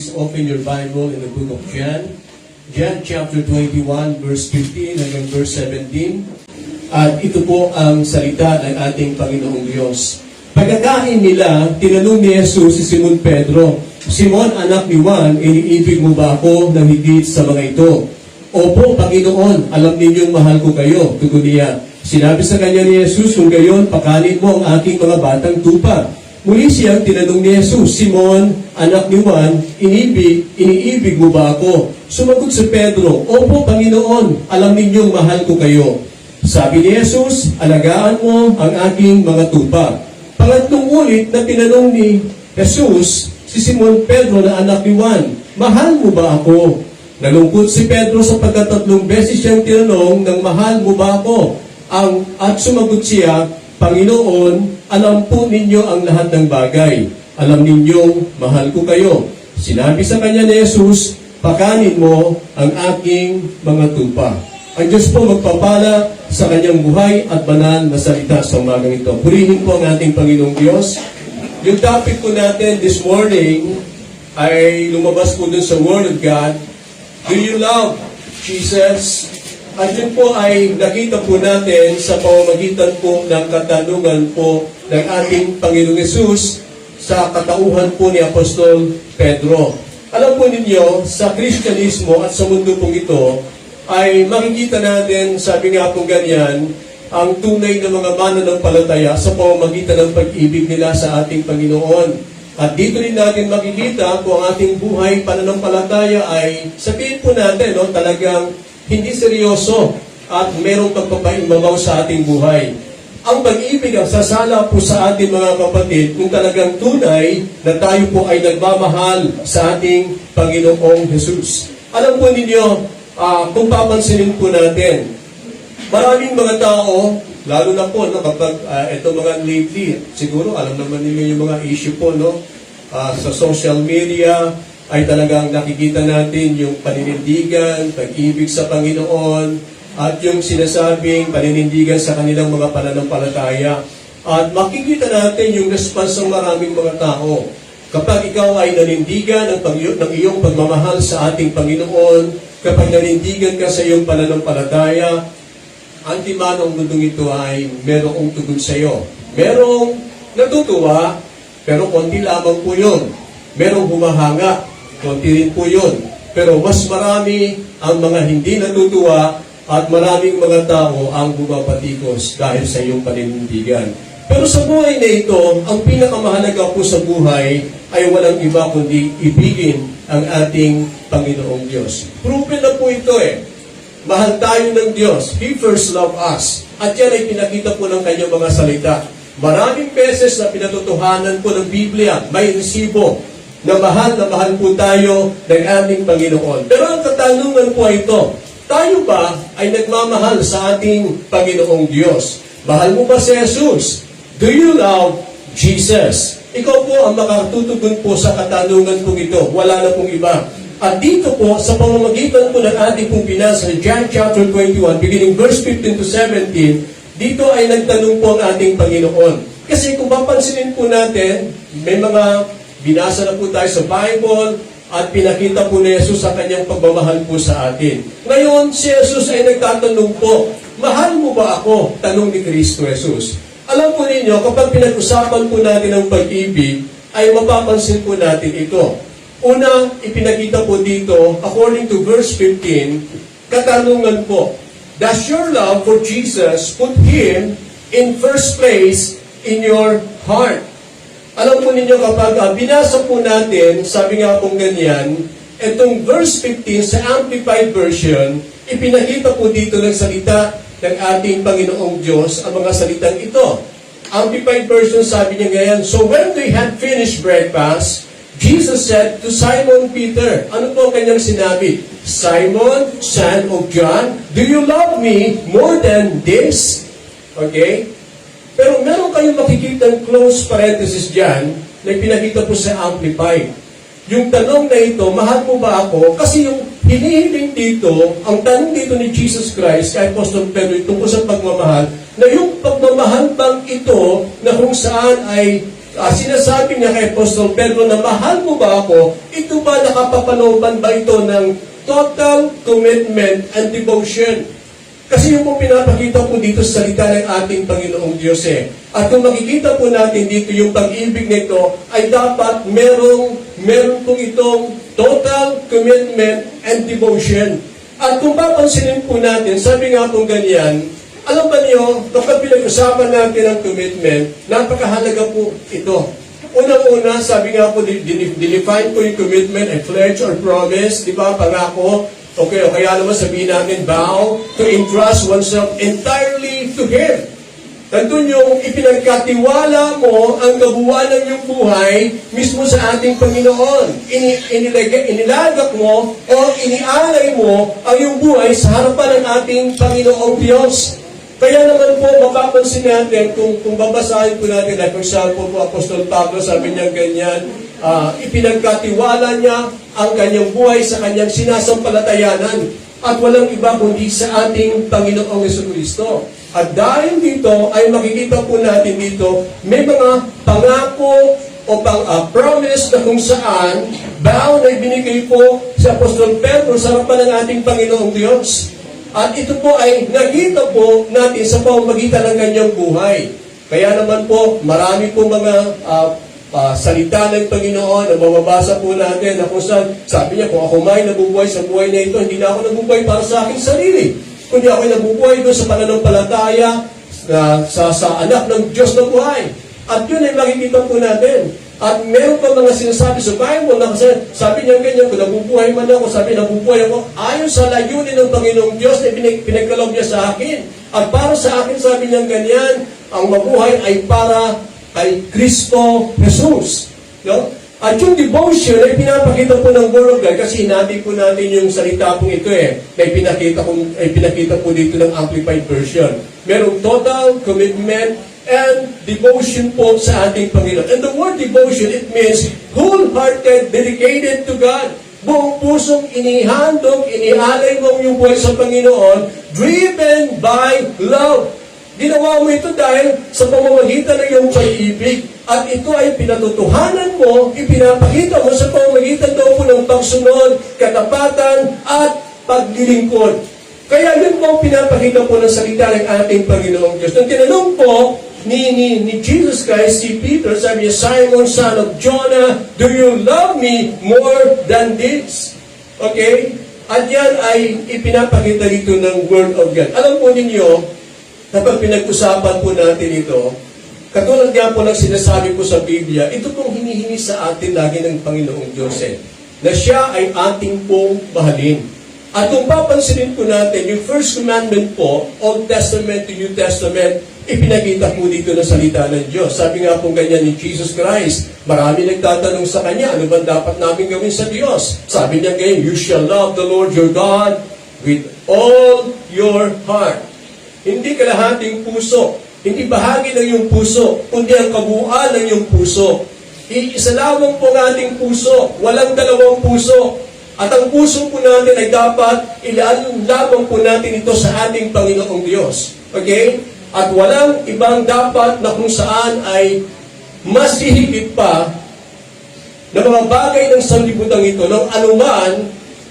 Open your Bible in the book of John. John chapter 21, verse 15 hanggang verse 17. At ito po ang salita ng ating Panginoong Diyos. Pagkakain nila, tinanong ni Jesus si Simon Pedro, Simon, anak ni Juan, iniibig mo ba ako ng higit sa mga ito? Opo, Panginoon, alam ninyong mahal ko kayo, tugon niya. Sinabi sa kanya ni Jesus, kung gayon, pakanin mo ang aking mga batang tupa. Muli siyang tinanong ni Jesus, Simon, anak ni Juan, iniibig mo ba ako? Sumagot si Pedro, Opo, Panginoon, alam ninyong mahal ko kayo. Sabi ni Jesus, alagaan mo ang aking mga tupa. Pangatlong ulit na tinanong ni Jesus, si Simon Pedro na anak ni Juan, mahal mo ba ako? Nalungkot si Pedro sapagkat 3 beses siyang tinanong ng mahal mo ba ako? At sumagot siya, Panginoon, alam po ninyo ang lahat ng bagay. Alam ninyong mahal ko kayo. Sinabi sa kanya ni Jesus, pakanin mo ang aking mga tupa. Ang Diyos po magpapala sa kanyang buhay at banal na salita sa umagang ito. Purihin po ang ating Panginoong Diyos. Yung topic po natin this morning ay lumabas po dun sa Word of God. Do you love Jesus? At yun po ay nakita po natin sa pamamagitan po ng katanungan po ng ating Panginoong Yesus sa katauhan po ni Apostol Pedro. Alam po ninyo, sa Kristyanismo at sa mundo pong ito, ay makikita natin, sabi nga po ganyan, ang tunay na mga mananampalataya sa pamamagitan ng pag-ibig nila sa ating Panginoon. At dito rin natin makikita kung ang ating buhay pananampalataya ay, sabihin po natin, talagang hindi seryoso at merong pagpapaimbabaw sa ating buhay. Ang pag-ibig ang sasala po sa ating mga kapatid kung talagang tunay na tayo po ay nagmamahal sa ating Panginoong Jesus. Alam po ninyo, kung papansinin po natin, maraming mga tao, lalo na po kapag ito mga lately, siguro alam naman ninyo yung mga issue po sa social media, ay talagang nakikita natin yung paninindigan, pag-ibig sa Panginoon, at yung sinasabing paninindigan sa kanilang mga pananampalataya. At makikita natin yung response ng maraming mga tao. Kapag ikaw ay nanindigan ng iyong pagmamahal sa ating Panginoon, kapag nanindigan ka sa iyong pananampalataya, ang timano ng mundong ito ay merong tugon sa iyo. Merong natutuwa, pero konti lamang po yun. Merong humahanga, konti rin po yun. Pero mas marami ang mga hindi natutuwa at maraming mga tao ang bumapatikos dahil sa iyong paninindigan. Pero sa buhay na ito, ang pinakamahalaga po sa buhay ay walang iba kundi ibigin ang ating Panginoong Diyos. Proven na po ito Mahal tayo ng Diyos. He first loved us. At yan ay pinakita po ng kanyang mga salita. Maraming beses na pinatutuhanan po ng Biblia, may resibo, na mahal po tayo ng aming Panginoon. Pero ang katanungan po ay ito, tayo ba ay nagmamahal sa ating Panginoong Diyos? Mahal mo ba si Jesus? Do you love Jesus? Ikaw po ang makatutugon po sa katanungan po ito. Wala na pong iba. At dito po, sa pamamagitan po ng ating pong binasa sa John chapter 21, beginning verse 15 to 17, dito ay nagtanong po ang ating Panginoon. Kasi kung papansinin po natin, may mga binasa na po tayo sa Bible at pinakita po ni Jesus sa kanyang pagmamahal po sa atin. Ngayon, si Jesus ay nagtatanong po, mahal mo ba ako? Tanong ni Kristo Jesus. Alam po ninyo, kapag pinag-usapan po natin ang pag-ibig, ay mapapansin po natin ito. Una, ipinakita po dito, according to verse 15, katanungan po, does your love for Jesus put Him in first place in your heart? Alam po ninyo kapag binasa po natin, sabi nga pong ganyan, itong verse 15 sa Amplified Version, ipinakita po dito ng salita ng ating Panginoong Diyos ang mga salitang ito. Amplified Version sabi niya ngayon, so when they had finished breakfast, Jesus said to Simon Peter, ano po ang kanyang sinabi? Simon, son of John, do you love me more than this? Okay? Pero meron kayong makikitang close parenthesis dyan na pinakita po sa Amplified. Yung tanong na ito, mahal mo ba ako? Kasi yung hinihiling dito, ang tanong dito ni Jesus Christ kay Apostol Pedro tungkol sa pagmamahal, na yung pagmamahal bang ito na kung saan ay sinasabi niya kay Apostol Pedro na mahal mo ba ako? Ito ba nakapapalooban ba ito ng total commitment and devotion? Kasi yung po pinapakita po dito sa salita ng ating Panginoong Diyos eh. At kung makikita po natin dito yung pag-ibig nito ay dapat meron po itong total commitment and devotion. At kung papansinin po natin, sabi nga po ganyan, alam ba niyo, kapag pinag-usapan natin ang commitment, napakahalaga po ito. Unang-una, sabi nga po, define po yung commitment, a pledge or promise, di ba, pangako. Okay, o kaya naman sabihin natin, vow to entrust oneself entirely to Him. Nandun yung ipinagkatiwala mo ang kabuuan ng iyong buhay mismo sa ating Panginoon. Inilagak mo o inialay mo ang iyong buhay sa harapan ng ating Panginoong Diyos. Kaya naman po, mapapansin natin, kung babasahin po natin, like for example po, Apostol Pablo, sabi niya ganyan, ipinagkatiwala niya ang kanyang buhay sa kanyang sinasampalatayanan at walang iba kundi sa ating Panginoong Jesucristo. At dahil dito, ay makikita po natin dito, may mga pangako o promise na kung saan, vow na ibinigay po sa Apostol Pedro sa harapan ng ating Panginoong Diyos. At ito po ay nakita po natin sa pamamagitan ng kanyang buhay. Kaya naman po, marami po mga salita ng Panginoon na mababasa po natin na kung saan, sabi niya, kung ako may nabubuhay sa buhay na ito, hindi na ako nabubuhay para sa aking sarili. Kundi ako nabubuhay doon sa pananampalataya sa anak ng Diyos na buhay. At yun ay makikita po natin. At meron pa mga sinasabi sa Bible na kasi sabi niya ganyan, kung nabubuhay man ako, sabi nabubuhay ako, ayon sa layunin ng Panginoong Diyos na pinagkaloob niya sa akin. At para sa akin, sabi niya ganyan, ang mabuhay ay para kay Kristo Jesus. No? At yung devotion ay pinapakita po ng Word of God kasi hinati po natin yung salita pong ito eh. Na pinakita po dito ng Amplified Version. Merong total commitment and devotion po sa ating Panginoon. And the word devotion, it means wholehearted, dedicated to God. Buong pusong inihandog, inialay mo ang iyong buhay sa Panginoon, driven by love. Ginawa mo ito dahil sa pamamagitan ng iyong pag-ibig. At ito ay pinatutuhanan mo, ipinapakita mo sa pamamagitan daw po ng pagsunod, katapatan, at paglilingkod. Kaya yun po pinapakita po ng salita ng ating Panginoong Diyos. Nung tinanong po ni Jesus Christ, si Peter, sabi niya, Simon, son of Jonah, do you love me more than this? Okay? At yan ay ipinapakita dito ng Word of God. Alam po ninyo, kapag pinag-usapan po natin ito, katulad nga po ng sinasabi po sa Biblia, ito pong hinihingi sa atin lagi ng Panginoong Diyos na siya ay ating pong mahalin. At kung papansinin po natin, yung first commandment po, Old Testament to New Testament, ipinakita po dito na salita ng Diyos. Sabi nga po ganyan ni Jesus Christ, marami nagtatanong sa Kanya, ano ba dapat namin gawin sa Diyos? Sabi niya ganyan, you shall love the Lord your God with all your heart. Hindi kalahating puso, hindi bahagi ng iyong puso, kundi ang kabuuan ng iyong puso. Isa lamang po ang ating puso, walang dalawang puso. At ang puso po natin ay dapat ilaan lamang po natin ito sa ating Panginoong Diyos. Okay? At walang ibang dapat na kung saan ay mas hihigit pa na mga bagay ng sanlibutan ito ng anuman,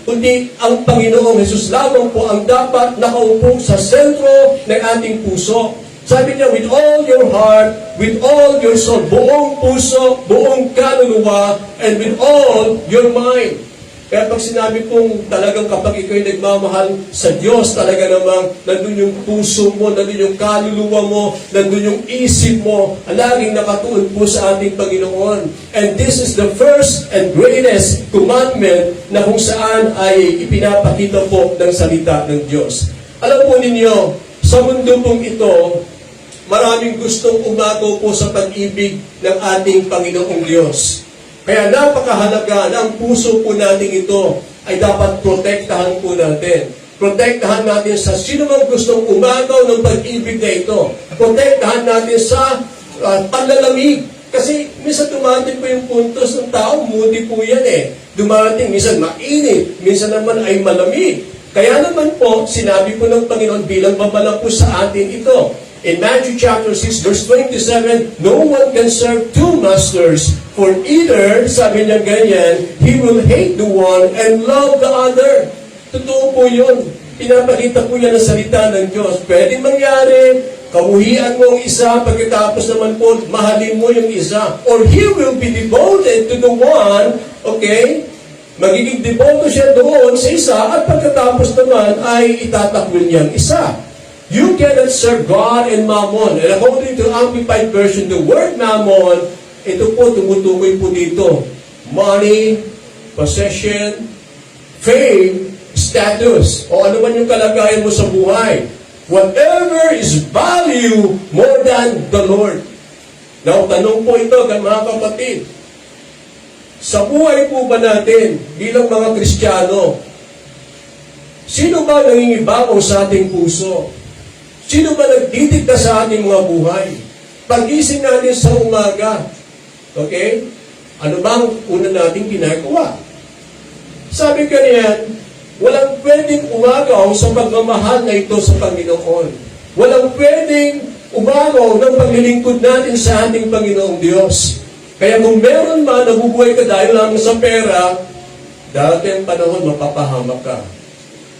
kundi ang Panginoong Jesus lamang po ang dapat nakaupo sa sentro ng ating puso. Sabi niya, with all your heart, with all your soul, buong puso, buong kaluluwa, and with all your mind. Kaya pag sinabi kong talagang kapag ikaw ay nagmamahal sa Diyos, talaga namang nandun yung puso mo, nandun yung kaluluwa mo, nandun yung isip mo, laging nakatuon po sa ating Panginoon. And this is the first and greatest commandment na kung saan ay ipinapakita po ng salita ng Diyos. Alam po ninyo, sa mundo pong ito, maraming gustong umago po sa pag-ibig ng ating Panginoong Diyos. Kaya napakahalaga na ang puso po natin ito ay dapat protektahan po natin. Protektahan natin sa sino mang gustong umagaw ng pag-ibig na ito. Protektahan natin sa panlalamig. Kasi minsan dumating po yung puntos ng tao, moody po yan eh. Dumating, minsan mainit, minsan naman ay malamig. Kaya naman po, sinabi po ng Panginoon bilang babala po sa atin ito. In Matthew chapter 6, verse 27, no one can serve two masters, for either, sabi niya ganyan, he will hate the one and love the other. Totoo po yun. Pinapakita po yan ang salita ng Diyos. Pwedeng mangyari, kamuhian mo ang isa, pagkatapos naman po, mahalin mo yung isa. Or he will be devoted to the one, okay? Magiging devoto siya doon sa isa, at pagkatapos naman ay itatakwil niyang isa. You cannot serve God and Mammon. And according to Amplified Version, the word Mammon, ito po, tumutukoy po dito. Money, possession, fame, status, o ano man yung kalagayan mo sa buhay. Whatever is value more than the Lord. Now, tanong po ito, mga kapatid. Sa buhay po ba natin, bilang mga Kristiyano, sino ba nangingibabaw sa ating puso? Sino ba nagdidikta sa ating mga buhay? Pagising natin sa umaga, okay? Ano bang una nating ginagawa? Sabi ka niyan, walang pwedeng umagaw sa pagmamahal na ito sa Panginoon. Walang pwedeng umagaw ng paglilingkod natin sa ating Panginoong Diyos. Kaya kung meron man, nabubuhay ka dahil lang sa pera, darating panahon, mapapahamak ka.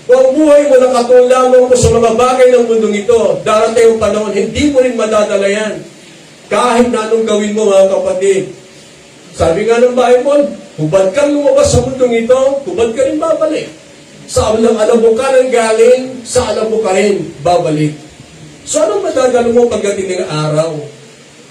Kung ang buhay mo nakatulong mo sa mga bagay ng mundong ito, darating ang panahon, hindi mo rin madadala yan. Kahit na anong gawin mo, mga kapatid. Sabi nga ng Bible, hubad kang lumabas sa mundong ito, hubad ka rin babalik. Sa alam mo ka nang galing, sa alam mo ka rin babalik. So anong madadala mo pagdating ng araw?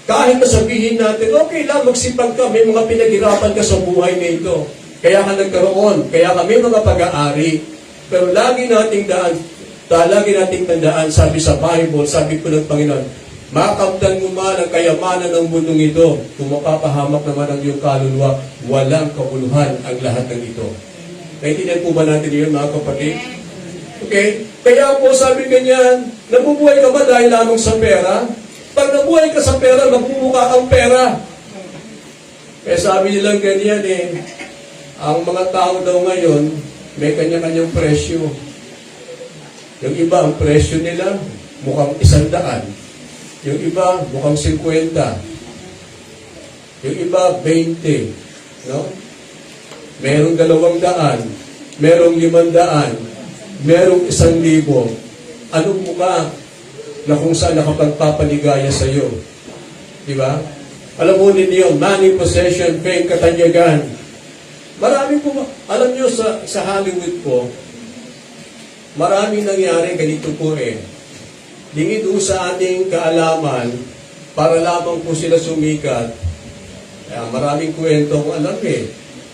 Kahit nasabihin natin, okay lang, magsipag ka, may mga pinaghirapan ka sa buhay na ito. Kaya ka nagkaroon, kaya kami mga pag-aari. Pero lagi nating tandaan, sabi sa Bible, sabi ko ng Panginoon, makamtan mo man ang kayamanan ng mundong ito, kung mapapahamak naman ang iyong kaluluwa, walang kabuluhan ang lahat ng ito. Naintindihan po ba natin yun, mga kapatid? Okay? Kaya po sabi ganyan, nabubuhay ka ba dahil lamang sa pera? Pag nabuhay ka sa pera, magmumukha kang pera. Kaya sabi nilang ganyan ang mga tao daw ngayon, may kanya-kanyang presyo. Yung iba, ang presyo nila, mukhang 100. Yung iba, mukhang 50. Yung iba, 20. No? Merong 200. Merong 500. Merong 1,000. Anong mukha na kung saan nakapagpapaligaya sa iyo? Diba? Alam mo ninyo, money, possession, fame, katanyagan. Marami po, alam nyo sa Hollywood po, maraming nangyari ganito po Dingid po sa ating kaalaman, para lamang po sila sumikat. Maraming kwento kung alam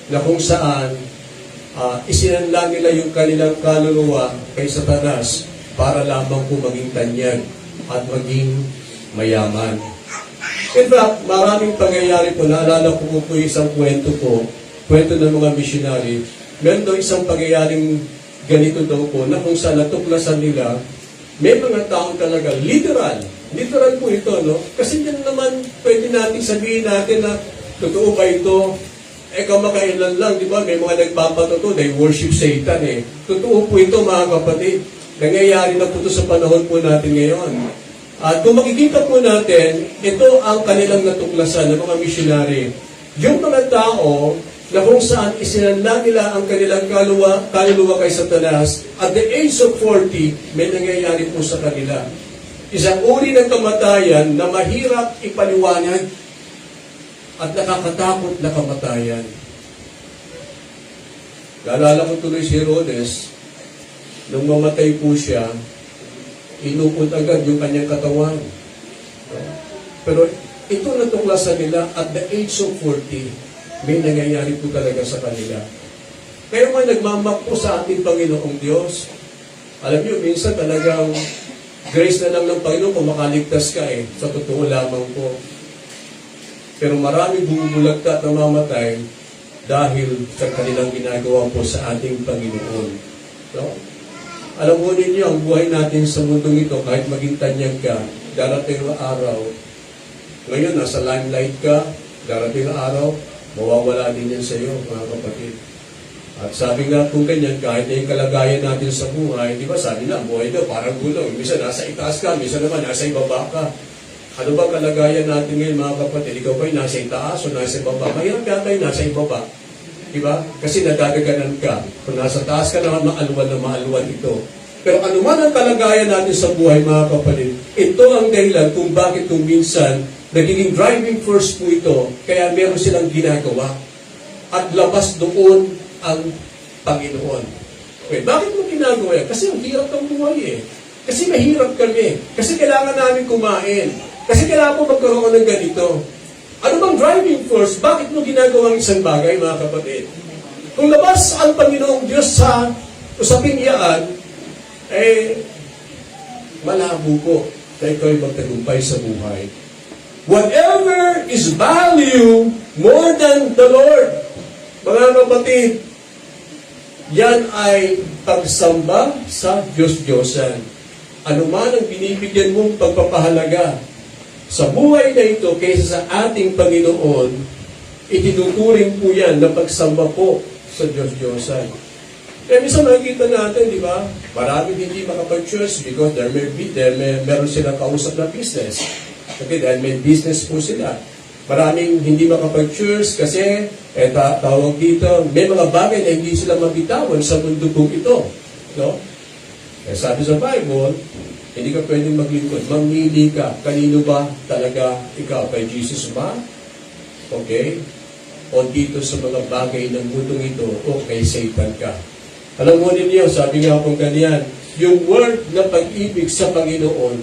na kung saan isinanlang nila yung kanilang kaluluwa kay Satanas para lamang po maging tanyag at maging mayaman. In fact, maraming pangyayari po, naalala ko po isang kwento ng mga missionary. Meron daw isang pangyayaring ganito daw po na kung saan natuklasan nila, may mga tao talaga, literal po ito, no? Kasi yan naman, pwede natin sabihin natin na, totoo ba ito? Kamakailan lang, di ba? May mga nagpapatotoo, they worship Satan Totoo po ito, mga kapatid. Nangyayari na po ito sa panahon po natin ngayon. At kung makikita po natin, ito ang kanilang natuklasan ng mga missionary. Yung mga tao, na kung saan isinanla nila ang kanilang kaluluwa kay Satanas, at the age of 40, may nangyayari po sa kanila. Isang uri ng kamatayan na mahirap ipaliwanag at nakakatakot na kamatayan. Naalala ko tuloy si Herodes, nung mamatay po siya, inukot agad yung kanyang katawan. Pero ito natuklasan nila at the age of 40, may nangyayari po talaga sa kanila. Kaya may nagmamak po sa ating Panginoong Diyos. Alam niyo, minsan talagang grace na lang ng Panginoon kung makaligtas ka sa totoo lamang po. Pero maraming bumubulagta at namamatay dahil sa kanilang ginagawa po sa ating Panginoon. So, alam mo ninyo, ang buhay natin sa mundong ito, kahit maging tanyag ka, darating na araw, ngayon nasa limelight ka, darating na araw, mawawala din yan sa iyo, mga kapatid. At sabi nga kung ganyan, kahit na yung kalagayan natin sa buhay, di ba sabi na, buhay daw parang gulong. Minsan nasa itaas ka, minsan naman nasa ibaba ka. Ano ba kalagayan natin ngayon mga kapatid? Ikaw ba'y nasa itaas o nasa ibaba? Mahirap yata yung nasa ibaba. Di ba? Kasi nadadaganan ka. Kung nasa taas ka naman, maaluan na maaluan ito. Pero ano man ang kalagayan natin sa buhay mga kapatid, ito ang dahilan kung bakit kung minsan nagiging driving force po ito, kaya meron silang ginagawa. At labas doon ang Panginoon. Okay, bakit mo ginagawa yan? Kasi ang hirap ng buhay eh. Kasi mahirap kami. Kasi kailangan namin kumain. Kasi kailangan mo magkaroon ng ganito. Ano bang driving force? Bakit mo ginagawa ang isang bagay, mga kapatid? Kung labas ang Panginoong Diyos sa usaping iyaan, malabo po na ikaw ay magtagumpay sa buhay. Whatever is value more than the Lord, mga kapatid, yan ay pagsamba sa Diyos-Diyosan. Ano man ang binibigyan mong pagpapahalaga sa buhay na ito kaysa sa ating Panginoon, itinuturing po yan na pagsamba po sa Diyos-Diyosan. Kaya minsan makikita natin, di ba? Maraming hindi makapag-church because meron silang kausap na business. Okay, dahil may business po sila. Maraming hindi makapag-church kasi, tawag dito, may mga bagay na hindi sila mabitawan sa mundo pong ito. No? Kaya sabi sa Bible, hindi ka pwedeng maglingkod. Mamili ka. Kanino ba talaga ikaw? Kay Jesus ba? Okay? O dito sa mga bagay ng mundong ito, o kay Satan ka. Alam mo ninyo, sabi nga kung ganyan, yung word na pag-ibig sa Panginoon,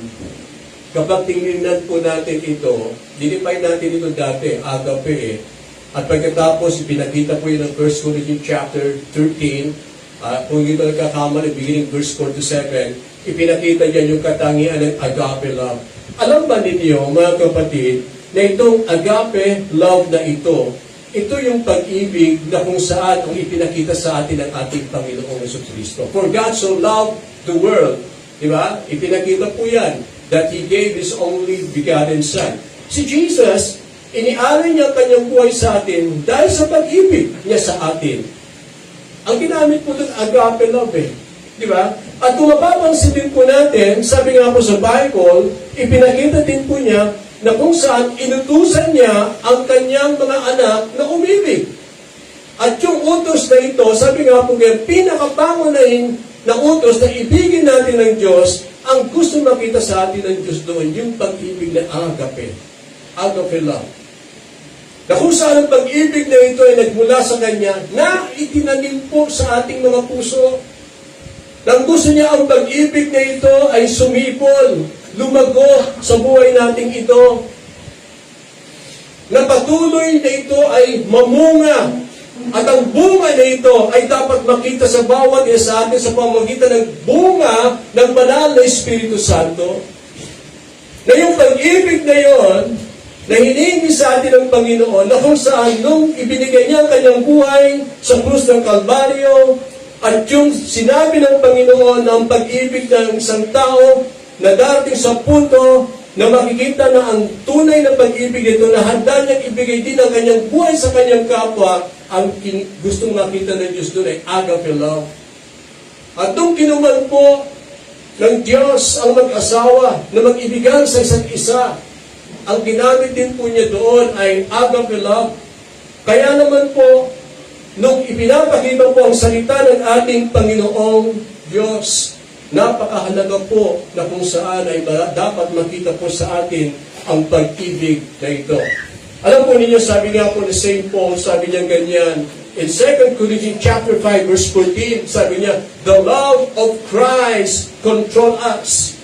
kapag tingnan po natin ito, dinipay natin ito dati, agape At pagkatapos, pinakita po yun ng 1 Corinthians chapter 13, kung ito nagkakamali, beginning verse 4 to 7, ipinakita niya yung katangian ng agape love. Alam ba ninyo, mga kapatid, na itong agape love na ito yung pag-ibig na kung saan kung ipinakita sa atin ng ating Panginoong Jesucristo. For God so loved the world, di ba? Ipinakita po yan, that He gave His only begotten Son. Si Jesus, inialay niya kanyang buhay sa atin dahil sa pag-ibig niya sa atin. Ang ginamit po doon, agape love Di ba? At kung mapapansin din po natin, sabi nga po sa Bible, ipinakita din po niya na kung saan inutusan niya ang kanyang mga anak na umibig. At yung utos na ito, sabi nga po ngayon, pinakapangunahin na utos na ibigin natin ng Diyos, ang gusto makita sa atin ng Diyos doon, yung pag-ibig na agape. Agape love. Na kung saan ang pag-ibig na ito ay nagmula sa Kanya, na itinanim po sa ating mga puso. Nang gusto niya ang pag-ibig na ito ay sumipol, lumago sa buhay nating ito. Na patuloy na ito ay mamunga. At ang bunga na ito ay dapat makita sa bawat isa sa atin sa pamamagitan ng bunga ng banal na Espiritu Santo. Na yung pag-ibig na yon, na hinihingi sa atin ng Panginoon, na kung saan nung ibinigay niya ang kanyang buhay sa krus ng Kalbaryo, at yung sinabi ng Panginoon na ang pag-ibig ng isang tao na darating sa punto na makikita na ang tunay na pag-ibig nito na handa niyang ibigay din ang kanyang buhay sa kanyang kapwa, ang gustong makita ng Diyos doon ay agape love. At nung kinuman po ng Diyos ang mag-asawa na mag-ibigan sa isa't isa, ang ginamit din po niya doon ay agape love. Kaya naman po, nung ipinapakita po ang salita ng ating Panginoong Diyos, napakahalaga po na kung saan ay dapat makita po sa atin ang pag-ibig na ito. Alam po ninyo, sabi nga po ni St. Paul, sabi niya ganyan, in 2 Corinthians chapter 5 verse 14, sabi niya, the love of Christ control us.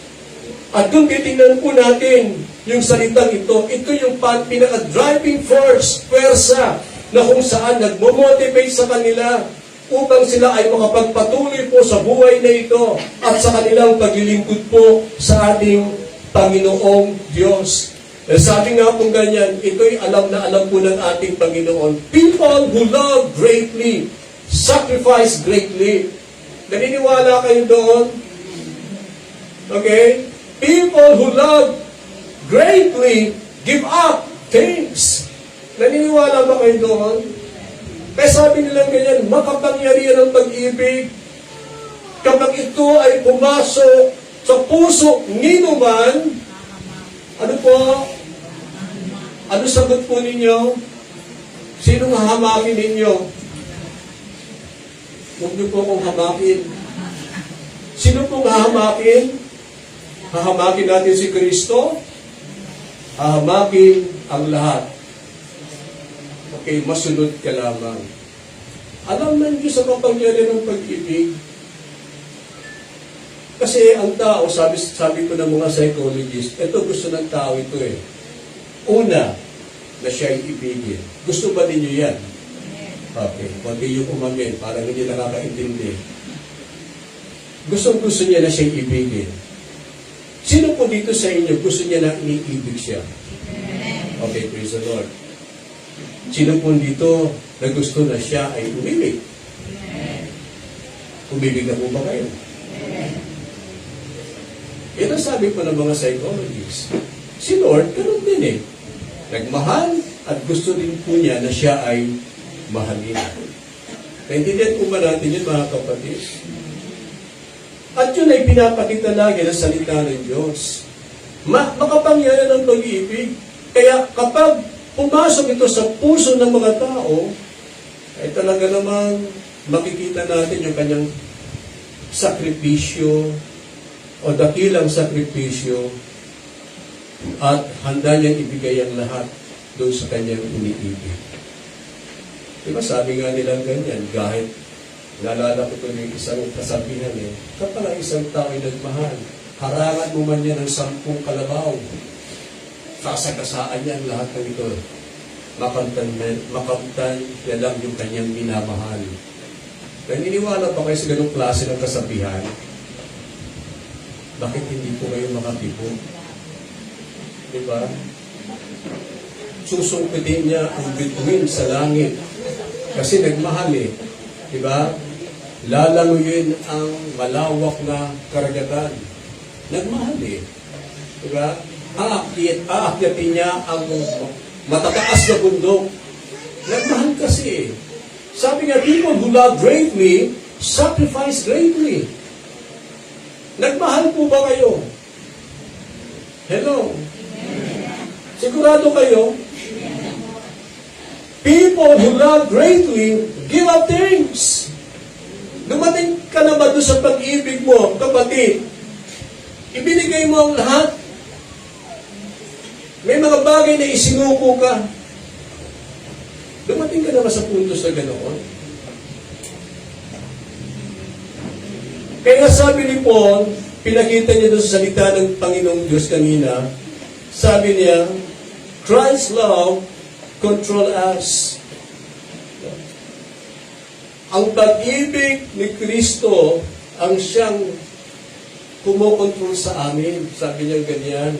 At kung titingnan po natin yung salitang ito yung pinaka-driving force, pwersa, na kung saan nagmo-motivate sa kanila upang sila ay makapagpatuloy po sa buhay na ito at sa kanilang paglilingkod po sa ating Panginoong Diyos. Sabi nga pong ganyan, ito'y alam na alam po ng ating Panginoon. People who love greatly, sacrifice greatly. Naniniwala kayo doon? Okay? People who love greatly, give up things. Naniniwala ba kayo doon? Kaya sabi nila ganyan, makapangyarihan ang pag-ibig kapag ito ay pumasok sa puso nino man. Ano po? Ano sagot po ninyo? Sinong hahamakin ninyo? Huwag niyo po akong hamakin. Sino pong hahamakin? Hahamakin natin si Kristo? Hahamakin ang lahat. Okay, masunod ka lamang. Alam na niyo sa kapangyarihan ng pag-ibig. Kasi ang tao, sabi ko ng mga psychologists, ito gusto ng tao ito eh. Una, na siya ay ibigin. Gusto ba ninyo yan? Okay, huwag yung umamin, parang hindi nakakaintindi. Gusto niya na siya ibigin. Sino po dito sa inyo gusto niya na iniibig siya? Okay, praise the Lord. Sino po dito na gusto na siya ay umibig? Umibig na po ba kayo? Yan ang sabi po ng mga psychologists. Si Lord, ganun din eh. Nagmahal at gusto rin po niya na siya ay mahalin. Naintindihan po ba natin yun, mga kapatid? At yun ay pinapakita lagi ng salita ng Diyos. Makapangyarihan ang pag-ibig. Kaya kapag pumasok ito sa puso ng mga tao, ay talaga namang makikita natin yung kanyang sakripisyo o dakilang sakripisyo at handa niyang ibigay ang lahat doon sa kanyang iniibig. Diba sabi nga nilang ganyan, kahit naalala ko ito yung isang kasabihan kapag ang isang tao ay nagmahal, harangan mo man niya ng 10 kalabaw, kasagasaan niya ang lahat ng ito. Makamtan niya lang yung kanyang minamahal. Naniniwala pa kayo sa ganong klase ng kasabihan? Bakit hindi po kayo makatipo? Diba? Susungkitin niya ang bituin sa langit. Kasi nagmahal eh. Diba? Lalanguyin ang malawak na karagatan. Nagmahal eh. Diba? Aakyatin niya ang matataas na bundok. Nagmahal kasi. Sabi nga, people who love greatly, sacrifice greatly. Nagmahal po ba kayo? Hello? Sigurado kayo? People who love greatly, give up things. Dumating ka na ba doon sa pag-ibig mo, kapatid? Ibinigay mo ang lahat. May mga bagay na isinuko ka. Dumating ka na ba sa punto sa ganoon? Kaya sabi ni Paul, pinakita niya doon sa salita ng Panginoong Diyos kanina, sabi niya, Christ's love control us. Ang pag-ibig ni Kristo ang siyang kumokontrol sa amin. Sabi niya ganyan.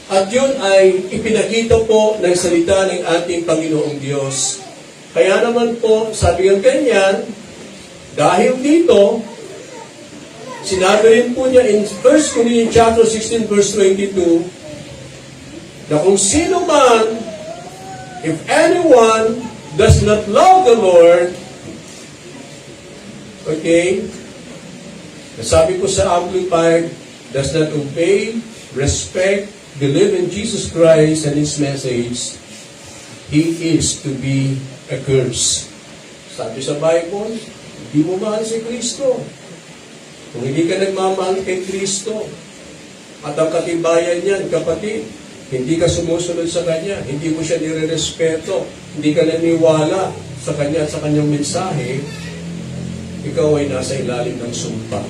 At yun ay ipinakita po ng salita ng ating Panginoong Diyos. Kaya naman po, sabi ng ganyan, dahil dito, sinabi rin po niya in 1 Corinthians chapter 16 verse 22, na kung sino man, if anyone does not love the Lord, okay, nasabi ko sa Amplified, does not obey, respect, believe in Jesus Christ and His message, he is to be accursed. Sabi sa Bible, hindi mo mahal si Kristo. Kung hindi ka nagmamahal kay Kristo, at ang katibayan niyan, kapatid, hindi ka sumusunod sa Kanya, hindi mo siya nire-respeto, hindi ka naniwala sa Kanya at sa Kanyang mensahe, ikaw ay nasa ilalim ng sumpa.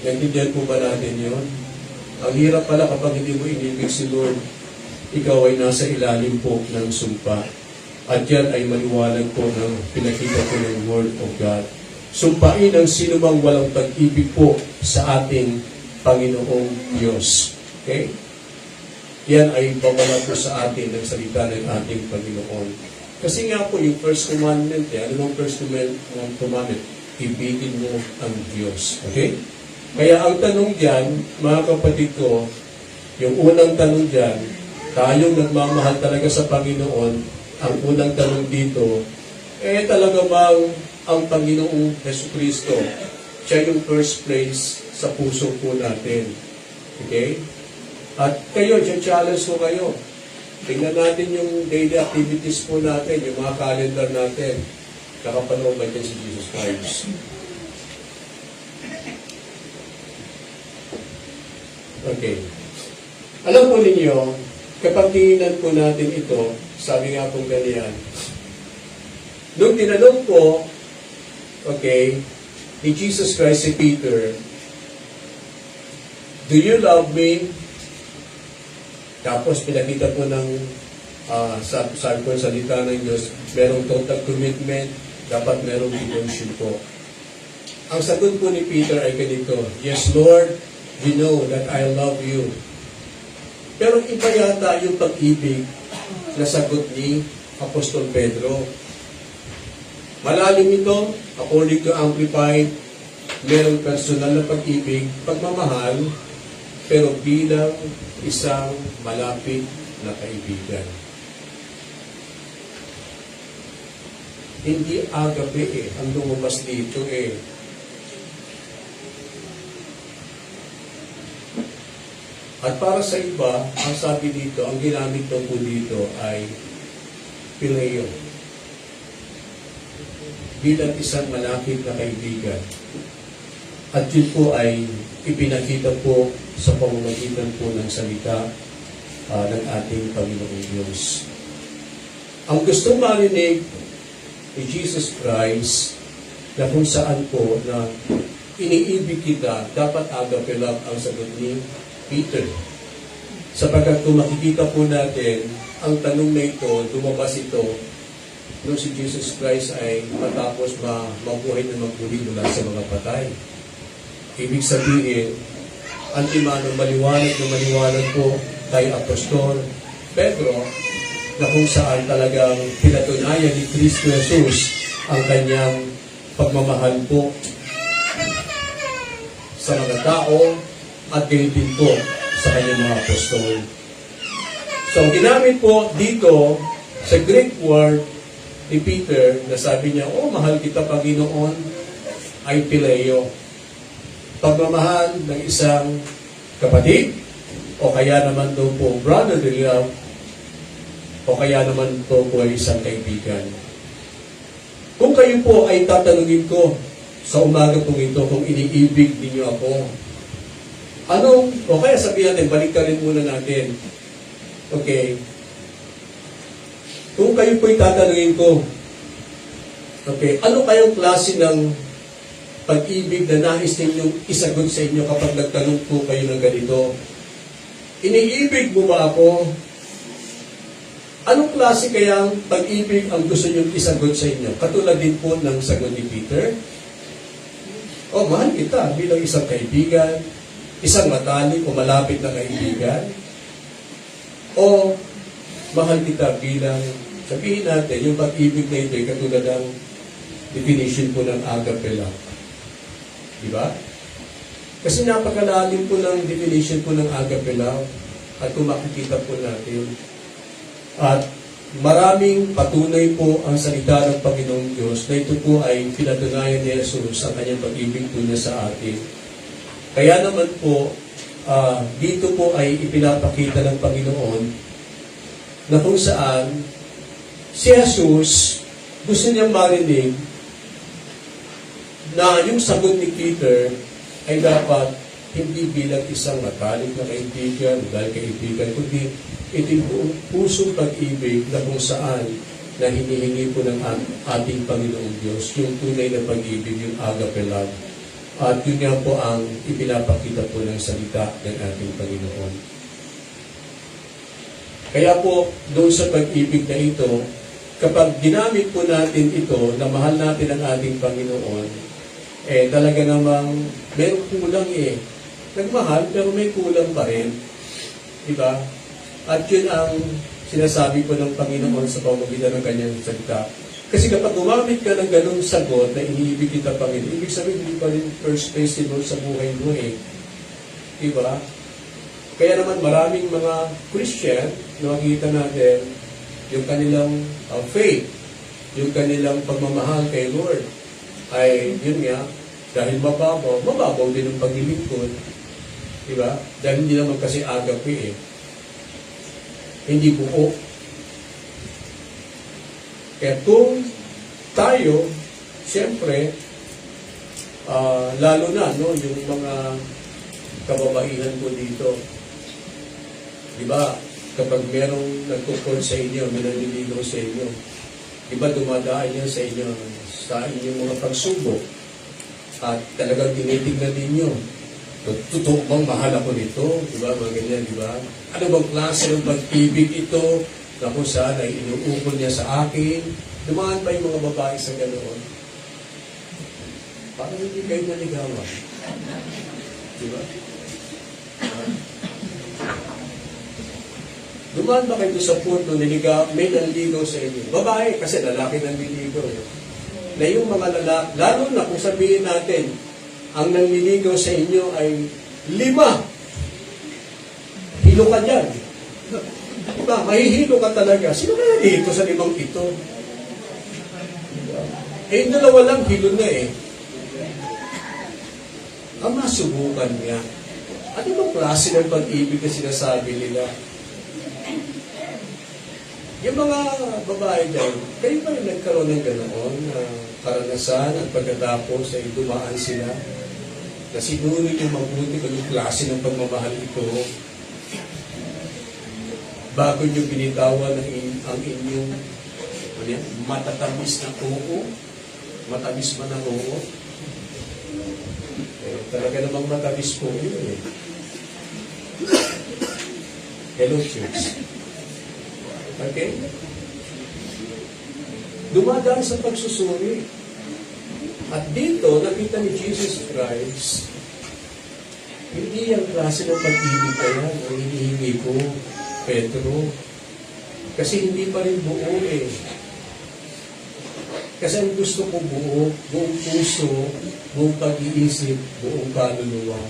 Naintindihan po ba natin yun? Ang hirap pala kapag hindi mo inibig si Lord, ikaw ay nasa ilalim po ng sumpa. At yan ay maliwanag po ng pinakita po ng Word of God. Sumpain ang sinumang walang pag-ibig po sa ating Panginoong Diyos. Okay? Yan ay bawala po sa atin ng salita ng ating Panginoon. Kasi nga po yung first commandment, ano yung first commandment? Ibigin mo ang Diyos. Okay? Kaya ang tanong dyan, mga kapatid ko, yung unang tanong dyan, tayong nagmamahal talaga sa Panginoon, ang unang tanong dito, talaga bang ang Panginoong Jesucristo, siya yung first place sa puso po natin. Okay? At kayo, challenge ko kayo. Tingnan natin yung daily activities po natin, yung mga calendar natin. Nakapanood ba dyan si Jesus Christ? Okay. Alam po ninyo, kapag tinginan po natin ito, sabi nga pong ganyan, nung tinanong po, okay, ni Jesus Christ si Peter, do you love me? Tapos pinakita po ng sabi ko sa salita ng Diyos, merong total commitment, dapat merong devotion po. Ang sagot po ni Peter ay ganito, yes Lord, you know that I love you. Pero iba yata yung pag-ibig na sagot ni Apostol Pedro. Malalim ito, according to Amplified, merong personal na pag-ibig, pagmamahal, pero bilang isang malapit na kaibigan. Hindi agape ang lumabas dito At para sa iba, ang sabi dito, ang ginamit daw po dito ay phileo. Bilang isang malapit na kaibigan. At yun po ay ipinakita po sa pamamagitan po ng salita ng ating Panginoong Diyos. Ang gustong marinig ni Jesus Christ na kung saan po na iniibig kita, dapat agape love ang sagot ni Peter. Sapagkat kung makikita po natin, ang tanong na ito, lumabas ito, nung si Jesus Christ ay matapos mabuhay na magmuli mula sa mga patay. Ibig sabihin, antimanong maliwanag po kay Apostol Pedro na kung saan talagang pinatunayan ni Kristo Jesus ang kanyang pagmamahal po sa mga tao at gayon din po sa kanyang mga apostol. So, ginamit po dito sa Greek word ni Peter na sabi niya, mahal kita Panginoon, ay phileo. Pagmamahal ng isang kapatid, o kaya naman daw po brotherly love, o kaya naman po ay isang kaibigan. Kung kayo po ay tatanungin ko sa umaga pong ito kung iniibig ninyo ako, o kaya sabihin natin, balik ka rin muna natin. Okay. Kung kayo po'y tatanungin ko, okay, ano kayong klase ng pag-ibig na nais ninyong isagot sa inyo kapag nagtanong po kayo ng ganito? Iniibig mo ba ako? Anong klase kayang pag-ibig ang gusto ninyong isagot sa inyo? Katulad din po ng sagot ni Peter. Mahal kita bilang isang kaibigan, isang matalik o malapit na kaibigan, o mahal kita bilang, sabihin natin, yung pag-ibig na ito ay katulad ng definition po ng agape love. Diba? Kasi napakalalim po ng definition po ng agape love at kung makikita po natin. At maraming patunay po ang salita ng Panginoong Diyos na ito po ay pinatunayan ni Jesus ang kanyang pag-ibig po niya sa atin. Kaya naman po, dito po ay ipinapakita ng Panginoon na kung saan si Jesus gusto niyang marinig na yung sagot ni Peter ay dapat hindi bilang isang matalik na kaibigan, dahil kaibigan, kundi ito yung pusong pag-ibig na kung saan na hinihingi po ng ating Panginoong Diyos, yung tunay na pag-ibig, yung agape love. At yun nga po ang ipinapakita po ng salita ng ating Panginoon. Kaya po, doon sa pag-ibig na ito, kapag ginamit po natin ito, na mahal natin ang ating Panginoon, talaga namang meron kulang Nagmahal, pero may kulang pa rin. Diba? At yun ang sinasabi po ng Panginoon sa pamamagitan ng kanyang salita. Kasi kapag gumamit ka ng ganung sagot na iniibig kita Panginoon, ibig sabihin hindi pa rin first place si Lord sa buhay mo Diba? Kaya naman maraming mga Christian na makikita natin, yung kanilang faith, yung kanilang pagmamahal kay Lord, ay yun nga, dahil mababaw din ang paglilingkod. Diba? Dahil hindi naman kasi agape hindi buo. Kaya kung tayo, siyempre, lalo na, no, yung mga kababaihan ko dito, diba, kapag merong nagkukol sa inyo, may nanliligaw sa inyo, diba, dumadaan yan sa inyong mga pagsubok, at talagang tinitignan ninyo, totoo bang mahal ako nito? Diba, mga ganyan, diba? Ano bang klase ng pag-ibig ito na kung saan ay inuukol niya sa akin? Dumaan ba yung mga babae sa ganoon? Parang hindi kayo naligawan. Diba? Dumaan ba kayo sa punto may nanligaw sa inyo? Babae, kasi lalaki nanliligaw. Na yung mga lalaki, lalo na kung sabihin natin, ang nanliligaw sa inyo ay 5. Hilo ka dyan. Diba? Mahihilo ka talaga. Sino kaya dito sa 5 ito? Yung 2 lang, hilo na Ang masubukan niya. Ano bang klase ng pag-ibig na sinasabi nila? Yung mga babae dyan, kayo ba yung nagkaroon ng ganoon na karanasan at pagkatapos ay dumaan sila? Na sinunod yung mabuti kung yung klase ng pagmamahal ito bago nyo binitawan ang inyong matatamis na oo, matamis man ang oo. Talaga namang matamis po yun Hello, church. Okay? Dumadaan sa pagsusuri. At dito, nakita ni Jesus Christ, hindi ang klase ng pag-ibig kaya ang hinihingi ko, Pedro. Kasi hindi pa rin buo Kasi ang gusto ko buo, buong puso, buong pag-iisip, buong kaluluwa.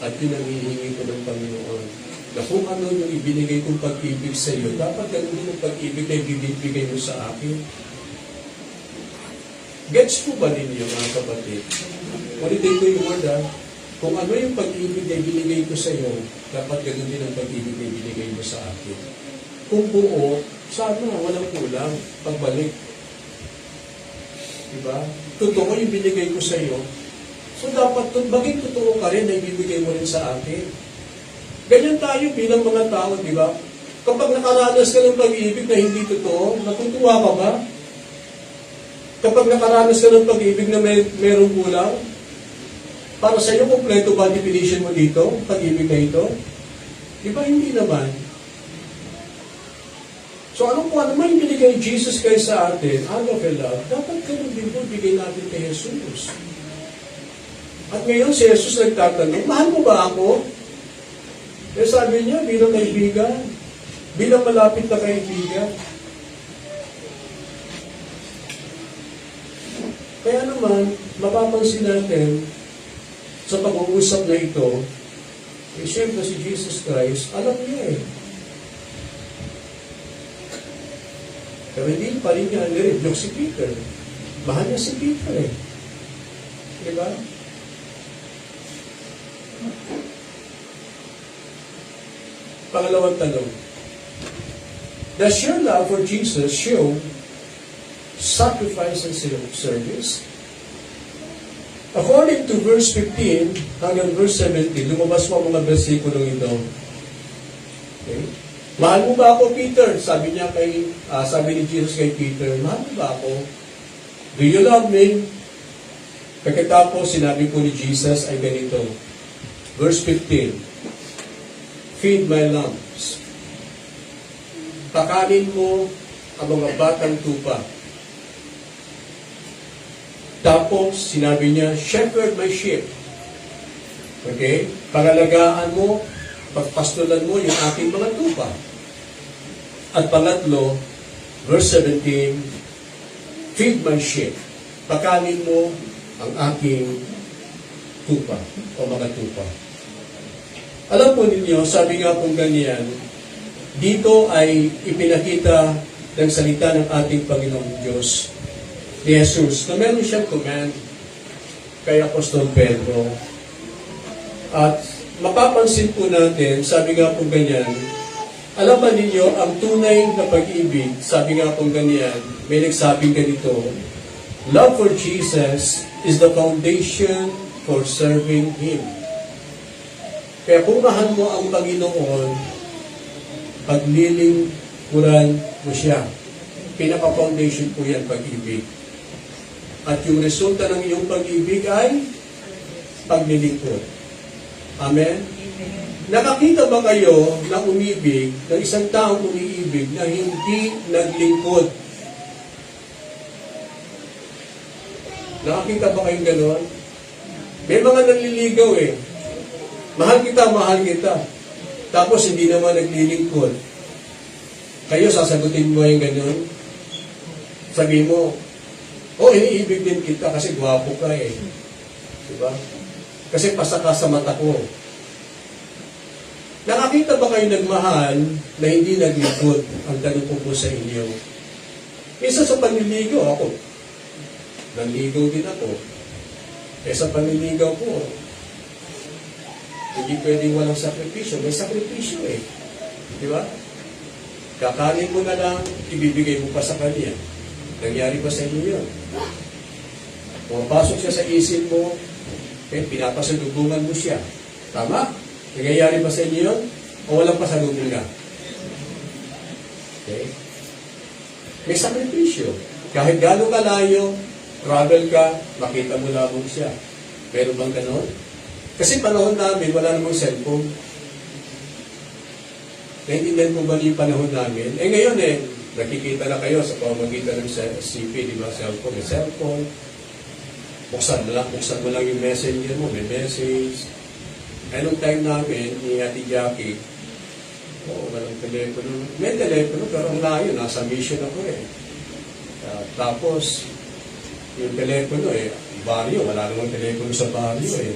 At yun ang hinihingi ko ng Panginoon. Na kung ano yung ibinigay kong pag-ibig sa iyo, dapat ganun din ang pag-ibig na ibinibigay mo sa akin. Gets po ba ninyo, mga kapatid? Ulitin ko yung word, kung ano yung pag-ibig na ibinigay ko sa iyo, dapat ganun din ang pag-ibig na ibinigay mo sa akin. Kung buo, sana walang kulang, pagbalik. Diba? Totoo yung binigay ko sa iyo. So dapat maging totoo ka rin na ibibigay mo rin sa akin. Ganyan tayo bilang mga tao, di ba? Kapag nakaranas ka ng pag-ibig na hindi totoo, natutuwa ka ba? Kapag nakaranas ka ng pag-ibig na merong kulang, para sa iyo, kompleto ba definition mo dito, pag-ibig na ito? Di ba? Hindi naman. So ano man yung binigay Jesus Christ sa atin, agape love, dapat ganun din po bigay natin kay Jesus. At ngayon si Jesus nagtatanong, mahal mo ba ako? Eh sabi niya, bilang kaibigan, bilang malapit na kaibigan. Kaya naman, mapapansin natin sa pag-uusap na ito, siyempre si Jesus Christ, alam niya Pero hindi pa rin niya nirebuke si Peter. Mahal niya si Peter Diba? Pangalawang tanong. Does your love for Jesus show sacrifice and service? According to verse 15 hanggang verse 17, lumabas mo ang mga versikulong ito. Okay? Mahal mo ba ako, Peter? Sabi ni Jesus kay Peter, mahal mo ba ako? Do you love me? Pagkatapos, sinabi po ni Jesus ay ganito. Verse 15, feed my lambs. Pakanin mo ang mga batang tupa. Tapos, sinabi niya, shepherd my sheep. Okay? Pangalagaan mo, pagpastulan mo yung aking mga tupa. At pangatlo, verse 17, feed my sheep. Pakanin mo ang aking tupa o mga tupa. Alam po ninyo, sabi nga pong ganyan, Dito ay ipinakita ng salita ng ating Panginoong Diyos ni Jesus na meron siyang command kay Apostol Pedro. At mapapansin po natin, sabi nga po ganyan, alam ba ninyo, ang tunay na pag-ibig, sabi nga po ganyan, may nagsabing ganito, love for Jesus is the foundation for serving Him. Kaya kung mahal mo ang Panginoon, paglilingkuran mo siya. Pinaka-foundation po yan, pag-ibig. At yung resulta ng iyong pag-ibig ay paglilingkod. Amen? Nakakita ba kayo na umibig, ng isang taong umiibig na hindi naglingkod? Nakakita ba kayong gano'n? May mga nanliligaw eh. Mahal kita. Tapos hindi naman naglilingkod. Kayo, sasagutin mo yung gano'n? Sabi mo, iniibig din kita kasi gwapo ka eh. Diba? Kasi pasa ka sa mata ko. Nakakita ba kayo nagmahal na hindi naglingkod? Ang tanong ko po sa inyo. Isa sa panliligaw ako. Nanligaw din ako. Sa panliligaw ko, hindi pwedeng walang sakripisyo. May sakripisyo eh. Di ba? Kakanin mo na lang, ibibigay mo pa sa kanya. Nangyari pa sa inyo yun. Pumapasok siya sa isip mo, pinapasalubungan mo siya. Tama? Nangyayari pa sa inyo yun? O walang pasalubungan? Okay? May sakripisyo. Kahit gano'ng kalayo, travel ka, makita mo lamang siya. Pero bang ganon? Kasi panahon namin, wala namang cellphone. Naintindihan mo ba yung panahon namin? Ngayon nakikita na kayo sa pamamagitan ng CP, di ba? Cellphone, may cellphone. Buksan mo lang yung messenger mo, may message. Anong time namin, ni Ate Jackie, walang telepono. May telepono, pero ang layo, nasa mission ako eh. Tapos, yung telepono baryo, wala namang telepono sa baryo eh.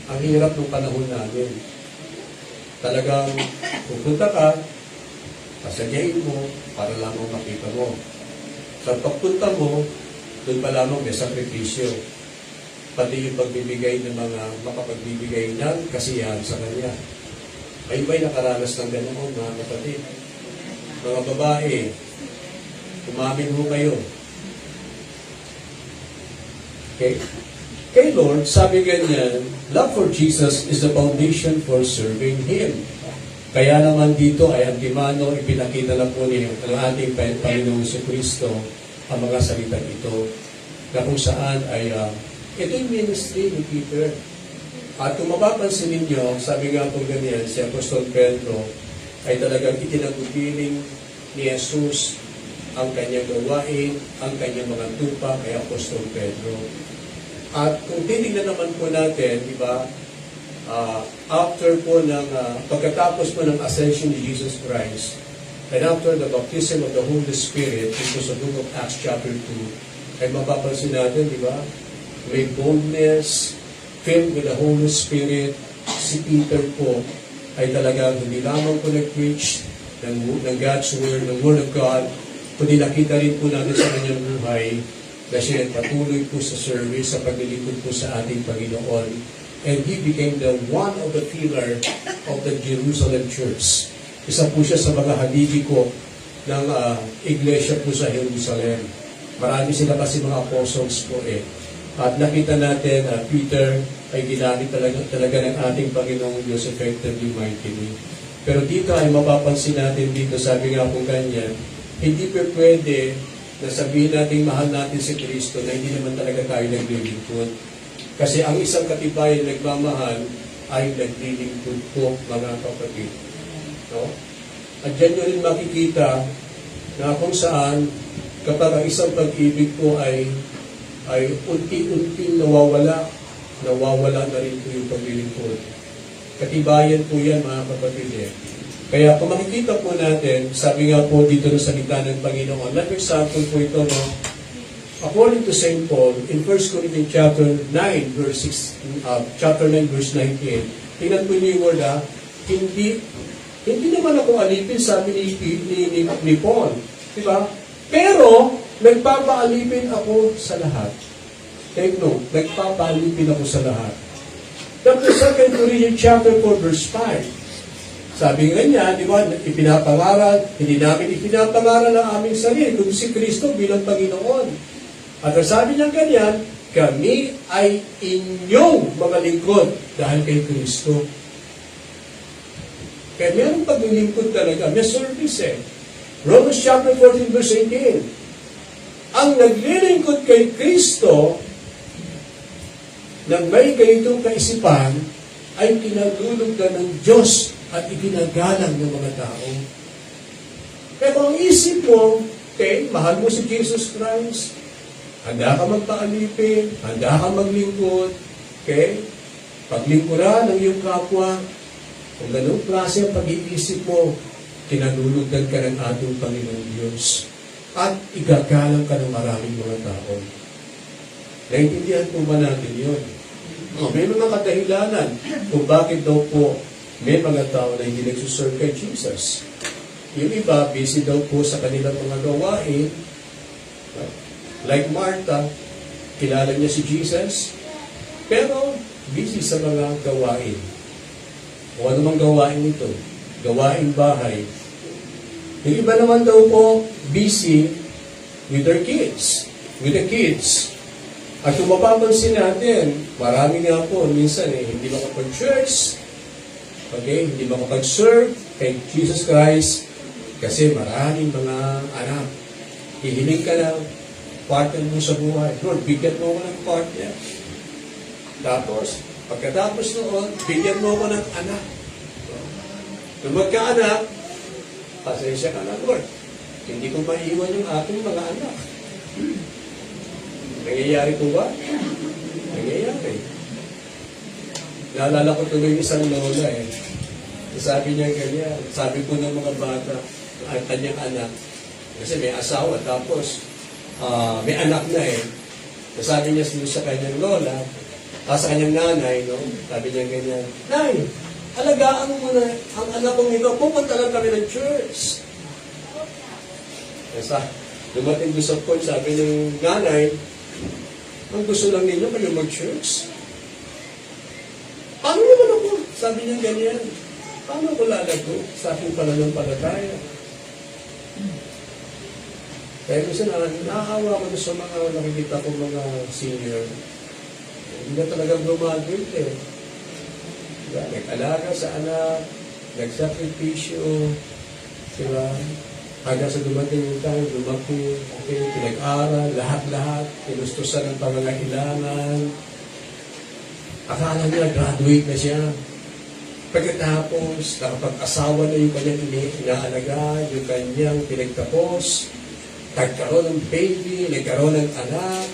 Ang hirap ng panahon namin. Talagang pupunta ka, pasadyain mo, para lamang makita mo. Sa pagpunta mo, doon pa lamang may sakripisyo. Pati yung pagbibigay ng mga makapagbibigay ng kasiyahan sa kanya. May iba'y nakaranas ng ganoon, mga kapatid. Mga babae, umamin mo kayo. Okay? Kay Lord, sabi ganyan, love for Jesus is the foundation for serving Him. Kaya naman dito ay antimano, ipinakita na po niya ng ating Panginoong Kristo ang mga salitang ito, na kung saan ay ito yung ministry ni Peter. At kung mapapansin ninyo, sabi nga po ganyan, si Apostol Pedro ay talagang itinagupiling ni Jesus ang kanyang gawain, ang kanyang mga tupa kay Apostol Pedro. At kung titignan naman po natin, di ba, after po ng, pagkatapos po ng ascension ni Jesus Christ, and after the baptism of the Holy Spirit, dito sa book of Acts chapter 2, ay mapapansin natin, di ba, may boldness, filled with the Holy Spirit, si Peter po ay talagang hindi lamang po nag-preach ng God's Word, ng Word of God, kundi nakita rin po natin sa kanyang buhay na siya patuloy po sa service, sa paglilingkod po sa ating Panginoon. And he became the one of the pillar of the Jerusalem Church. Isa po siya sa mga haligi ko ng iglesia po sa Jerusalem. Marami sila kasi mga apostles po eh. At nakita natin Peter ay ginamit talaga ng ating Panginoong Diyos effectively, mightily. Pero dito ay mapapansin natin dito, sabi nga po ganyan, hindi pa pwede na sabihin natin mahal natin si Kristo na hindi naman talaga tayo naglilingkod. Kasi ang isang katibayan nagmamahal ay naglilingkod po, mga kapatid. No? At dyan nyo rin makikita na kung saan kapag ang isang pag-ibig po ay unti-unti nawawala na rin po yung paglilingkod. Katibayan po yan, mga kapatid eh. Kaya kung makikita po natin, sabi nga po dito ng salita ng Panginoon, like example po ito, no? According to St. Paul, in 1 Corinthians chapter 9, verse 19, tingnan po niyo yung word, hindi Hindi naman ako alipin, sabi ni Paul. Diba? Pero, nagpapaalipin ako sa lahat. Take note, nagpapaalipin ako sa lahat. Tapos 2 Corinthians chapter 4 verse 5. Sabi nga niya, di ba, ipinapangaral, hindi namin ipinapangaral ang aming sarili, kundi si Kristo bilang Panginoon. At sabi niya ganyan, kami ay inyong mga lingkod dahil kay Kristo. Kaya mayroong paglilingkod talaga, may service eh. Romans chapter 14 verse 18. Ang naglilingkod kay Kristo nang may ganitong kaisipan ay kinalulugdan ng Diyos at iginagalang ng mga tao. Kaya kung ang isip mo, okay, mahal mo si Jesus Christ, handa ka magpaalipin, handa ka maglingkod, okay, paglingkuran ng iyong kapwa, kung ganun klase ang pag-iisip mo, kinalulugdan ka ng ating Panginoong Diyos at igagalang ka ng maraming mga tao. Naintindihan po ba natin yun? May mga kadahilanan kung bakit daw po may mga tao na hindi nagsuserve kay Jesus. Yung iba, busy daw po sa kanilang mga gawain. Like Martha, kilala niya si Jesus, pero busy sa mga gawain. O ano mang gawain ito? Gawain bahay. Yung iba naman daw po, busy with their kids. With the kids. At kung mapapansin natin, marami nga po, minsan hindi makapag-church, okay, hindi makapag-serve kay Jesus Christ, kasi maraming mga anak. Hihiling ka ng partner mo sa buhay. Lord, bigyan mo ko ng partner. Tapos, pagkatapos noon, bigyan mo ko ng anak. Kung magka-anak, pasensya ka na, Lord. Hindi ko maiiwan yung aking mga anak. Nangyayari po ba? Nangyayari. Naalala ko tuloy isang lola eh. Sabi niya ganyan, sabi ko ng mga bata, ang kanyang anak, kasi may asawa, tapos may anak na eh. Sabi niya sa kanyang lola, sa kanyang nanay, no? Sabi niya ganyan, Nay, alagaan mo na ang anak kong ito, pupunta lang kami ng church. Dumating doon sa point, sabi ng nanay, ang gusto lang ninyo kayo mag-church? Paano naman ako? Sabi niya ganyan. Paano ako lalago sa aking pananampalataya? Kaya gusto naawa ko sa mga nakikita ko mga senior. Hindi na talagang graduate eh. Diba? Nag-alaga sa anak, nagsakripisyo, diba? Hanggang sa dumating yung time, lumaki, okay, pinag-aral, lahat-lahat, pinustusan ng pangangailangan. Akala niya, graduate na siya. Pagkatapos, nakapag-asawa na yung kanyang inaalaga, yung kanyang pinagtapos, nagkaroon ng baby, nagkaroon ng anak.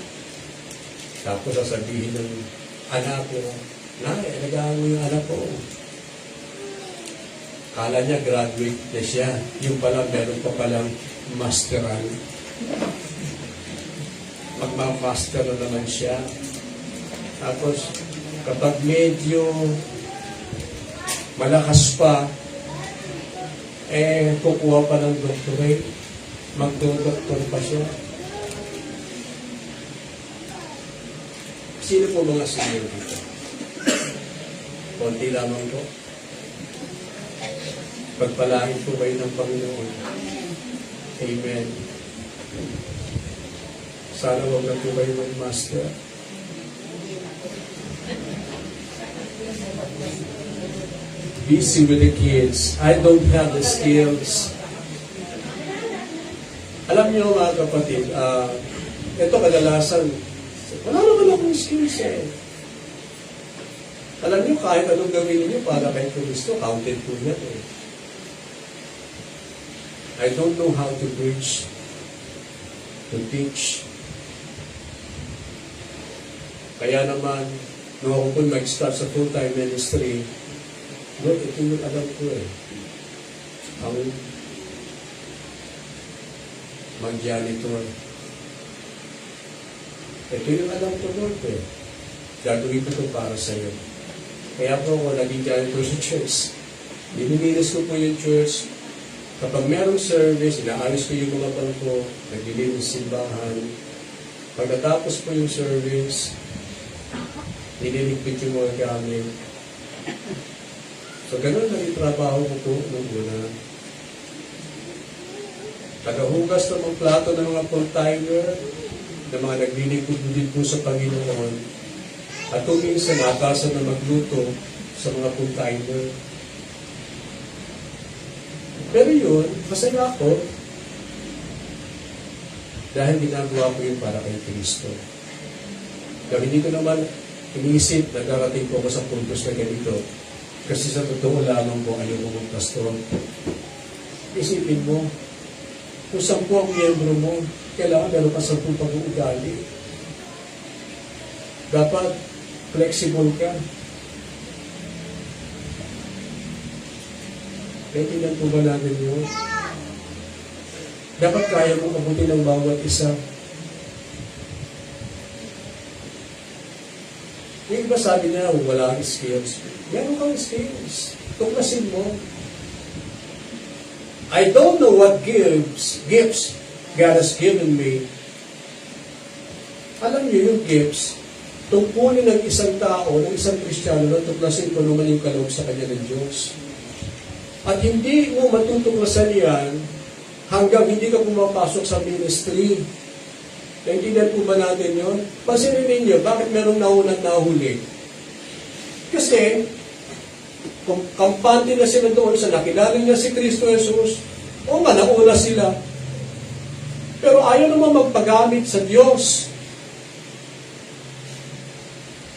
Tapos sasabihin ng anak ko, Nay, alagaan mo yung anak ko. Kala niya graduate na siya. Yung pala, meron pa palang masteral. Magmamaster na naman siya. Tapos, kapag medyo malakas pa, kukuha pa ng doctorate. Magdodoktor pa siya. Sino po mga senior dito? Konti lamang po. Pagpalain po kayo ng Panginoon. Amen. Sana huwag na po kayo mag-master. Busy with the kids. I don't have the skills. Alam niyo mga kapatid, ito kadalasan, wala naman akong skills eh. Alam niyo, kahit anong gawin niyo para kay Kristo, counted po yan eh. I don't know how to preach, to teach. Kaya naman, nung ako po mag-start sa full-time ministry, Lord, ito yung alam ko eh. Ang mag-janitor. Ito yung alam ko, Lord eh. Gagawin ko ito para sa iyo. Kaya po ako naging janitor sa church. Dinilinis ko po yung church. Kapag merong service, inaayos ko yung mga bangko, naglilinis simbahan. Pagkatapos po yung service, nililigpit yung mga gamit. So, ganun na yung trabaho ko po nung una. Tagahugas ng mga plato ng mga full-timer, ng mga naglilingkod din po sa Panginoon. At minsan, natasan na magluto sa mga full-timer. Pero yun, masaya ako dahil ginagawa ko yun para kay Kristo. Pero hindi ko naman iniisip na darating po ako sa puntos na ganito. Kasi sa totoo lamang po ayaw ko ng pastor. Isipin mo, kung 10 ang miyembro mo, kailangan meron ka 10 pag-uugali. Dapat flexible ka. Naintindihan po ba natin yun? Dapat kaya mong abutin ng bawat isa. Yung iba sabi niya, wala kang skills. Meron kang skills. Tuklasin mo. I don't know what gifts God has given me. Alam niyo yung gifts, tungkulin ng isang tao, ng isang Kristiyano, na tuklasin ko naman yung kaloob sa kanya ng Diyos. At hindi mo matutuklasan yan hanggang hindi ka pumapasok sa ministry. Naintindihan po ba natin yun? Pansinin ninyo, bakit merong naunang nahuli? Kasi, kung kampante na sila doon sa nakilala niya si Kristo Jesus, o nga, nauna sila. Pero ayaw naman magpagamit sa Diyos.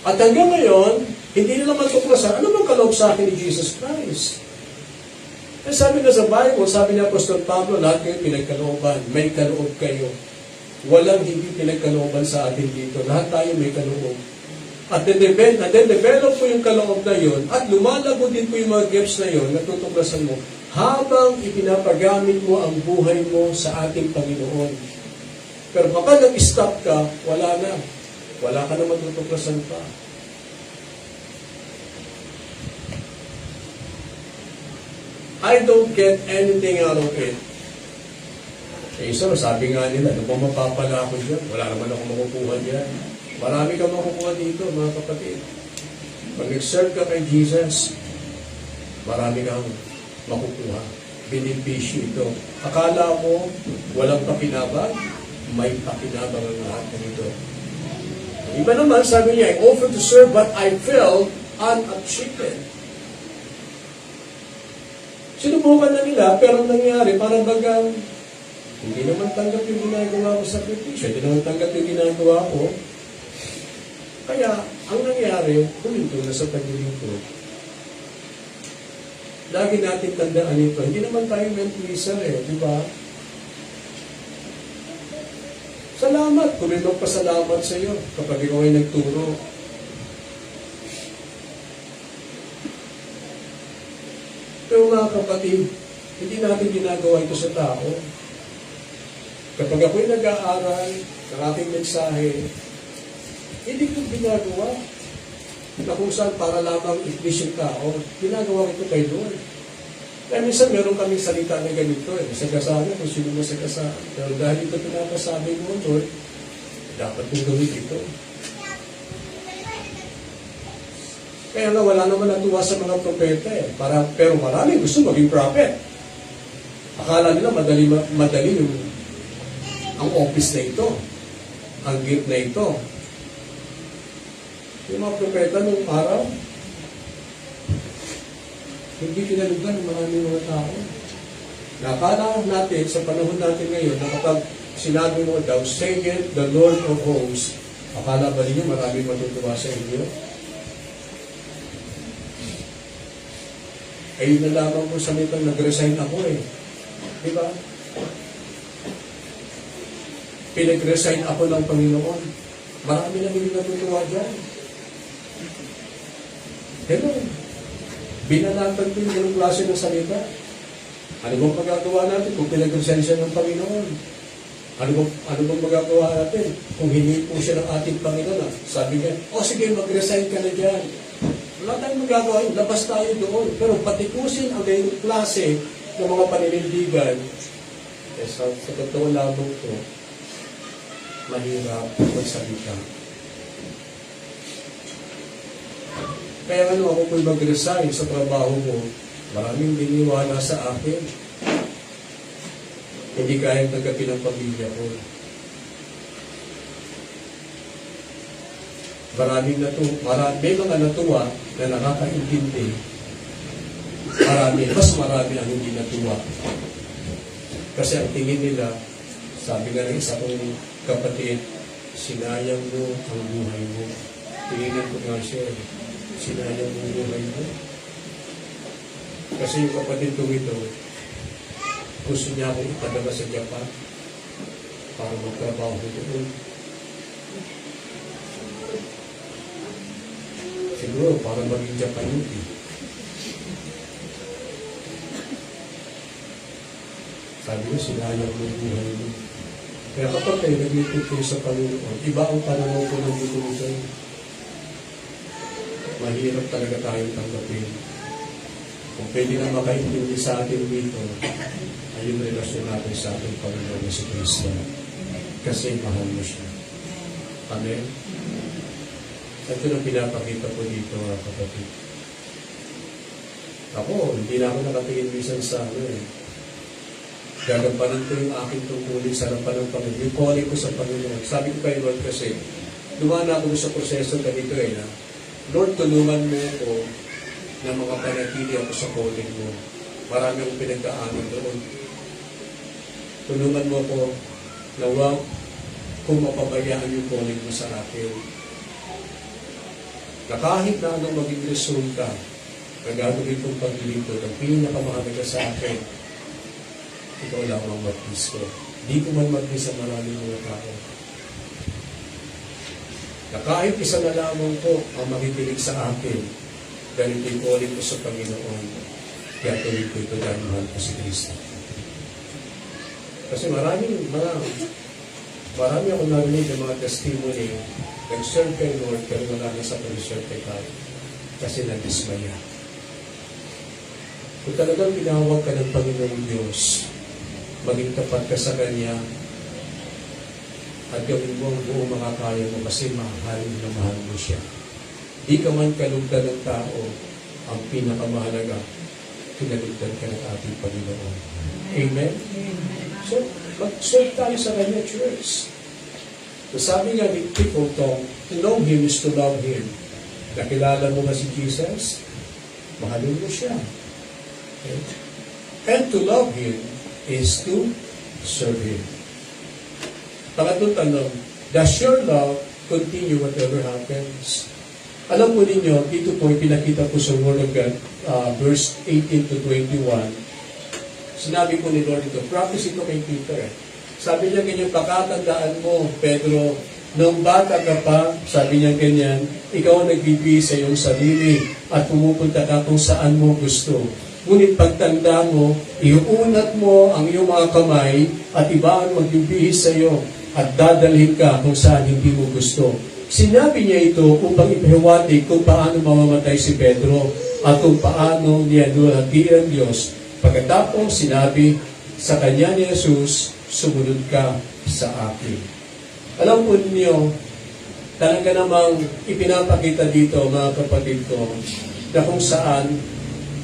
At hanggang ngayon, hindi nila matuklasan, ano bang kaloob sa akin ni Jesus Christ? Eh, sabi na sa Bible, sabi ni Apostol Pablo, lahat kayo pinagkalooban, may kaloob kayo. Walang hindi pinagkalooban sa atin dito. Lahat tayo may kaloob. At develop po yung kaloob na yun, at lumalago din po yung mga gifts na yun, natutuklasan mo, habang ipinapagamit mo ang buhay mo sa ating Panginoon. Pero baka nag-stop ka, wala na. Wala ka na matutuklasan pa. I don't get anything out of it. Eh, isa, sabi nga nila, ano bang mapapala ako dyan? Wala naman ako makukuha dyan. Marami kang makukuha dito, mga kapatid. Pag nag-serve ka kay Jesus, marami kang makukuha. Benepisyo ito. Akala mo, walang pakinabang? May pakinabang ang lahat nito. Iba naman, sabi niya, I offer to serve, but I felt unachieved. Sinubukan na nila, pero nangyari, parang bagang, hindi naman tanggap yung ginagawa ko sa sakripisyo, hindi naman tanggap yung ginagawa ko. Kaya, ang nangyari, huminto na sa paglilingkod. Lagi natin tandaan ito, hindi naman tayo men-pleaser di ba? Salamat, kung may magpasalamat sa iyo kapag ikaw ay nagturo. Pero mga kapatid, hindi natin ginagawa ito sa tao. Kapag ako'y nag-aaral ng aking mensahe, hindi ko ginagawa na kung saan para lamang i-please yung tao. Ginagawa ito kay Lord. Kaya minsan meron kaming salita na ganito Sagasaan kung sino mo sagasaan. Pero dahil ito pinapasabi mo, Lord, dapat mong gawin ito. Kaya nga wala naman natuwa sa mga propeta pero marami gusto maging prophet. Akala nila madali yung ang office na ito, ang gift na ito. Yung mga propeta nung araw, hindi kinalugan ng maraming mga tao. Nakala natin sa panahon natin ngayon na kapag sinabi mo daw, say it, the Lord of hosts, akala ba ninyo maraming matutuwa sa inyo? Ayun na lamang po sa mitang nag-resign ako Di ba? Pinag-resign ako ng Panginoon. Marami na hindi natutuwa dyan. Pero, binalatan ko yung klase ng salita. Ano bang magagawa natin kung pinag-resign siya ng Panginoon? Ano bang magagawa natin kung hindi po siya ng ating Panginoon? Sabi niya, sige, mag-resign ka na dyan. Wala tayong magagawa yun. Labas tayo doon. Pero patikusin ang ganyung klase ng mga paninindigan, sa totoo lamang ito, mahirap magsalita. Kaya ako po'y mag-resign sa trabaho mo, maraming diniwala sa akin. Hindi kayang tanggapin ang pamilya ko. May mga natuwa na nakakaintindi. Mas marami ang hindi natuwa. Kasi ang tingin nila, sabi nga ng isa kong kapatid, sinayang mo ang buhay mo. Tingnan ko nga siya, sinayang mo ang buhay mo. Kasi yung kapatid ko ito, gusto niya akong ipadala sa Japan para magtrabaho doon. Siguro, para maging Japanuti. Sabi ko, sinayang mo ang buhay mo. Kaya kapag kayo nag-ituto sa Panginoon, iba ang pananaw ko ng butusan. Mahirap talaga tayong tanggapin. Kung pwede na makaintindi sa atin dito, ay yung relasyon natin sa ating Panginoon sa Kristo. Kasi mahal mo siya. Amen? Ito na pinapakita ko dito, mga kapatid. Ako, hindi na ako nakatingin minsan sa gagampanin ko yung aking tungkulin sa harapan ng Panginoon. Yung calling ko sa Panginoon. Sabi ko kay Lord kasi, dumaan ako sa proseso ganito na, Lord, tulungan mo ko na makapanatili ako sa calling mo. Marami akong pinagdaanan doon. Tulungan mo ko na huwag kung mapabayaan yung calling mo sa akin. Na kahit na anong maging resulta na gagawin kong paglilingkod, ang pinakamahalaga sa akin, ikaw lang ang mag-miss ko. Di ko man mag-miss ang maraming mga tao. Na kahit isa na lamang ko ang makikinig sa akin, ganito yung calling ko sa Panginoon, kaya tuloy ko ito dahil mahal ko si Kristo. Kasi marami akong narinig ng mga testimony, nag-serve kay Lord, pero wala na sa pag-serve kay God. Kasi nag-dismaya. Kung talagang pinawag ka ng Panginoong Diyos, maging tapat ka sa Kanya, at gawin mo ang buong makakaya mo kasi mahal na mahal mo siya. Di ka man kalugdan ng tao, ang pinakamahalaga, kinalugdan ka ng ating Panginoon. Amen? So, mag-serve tayo sa Kanya, church. So, sabi nga ni people to know Him is to love Him. Nakilala mo ba si Jesus? Mahalin mo siya. Okay? And to love Him is to serve Him. Pangatlong tanong, does your love continue whatever happens? Alam po ninyo, dito po pinakita po sa Word of God, verse 18 to 21. Sinabi po ni Lord ito, practice ito kay Peter. Sabi niya ganyan, pakatandaan mo, Pedro, nung bata ka pa, sabi niya ganyan, ikaw ang nagbibihis sa iyong sarili at pumupunta ka kung saan mo gusto. Ngunit pagtanda mo, iuunat mo ang iyong mga kamay at iba ang magbibihis sa iyo at dadalhin ka kung saan hindi mo gusto. Sinabi niya ito upang ipahiwatig kung paano mamamatay si Pedro at kung paano niya duhati ang Diyos. Pagkatapos sinabi sa kanya ni Jesus, sumunod ka sa akin. Alam po niyo, talaga namang ipinapakita dito mga kapatid ko na kung saan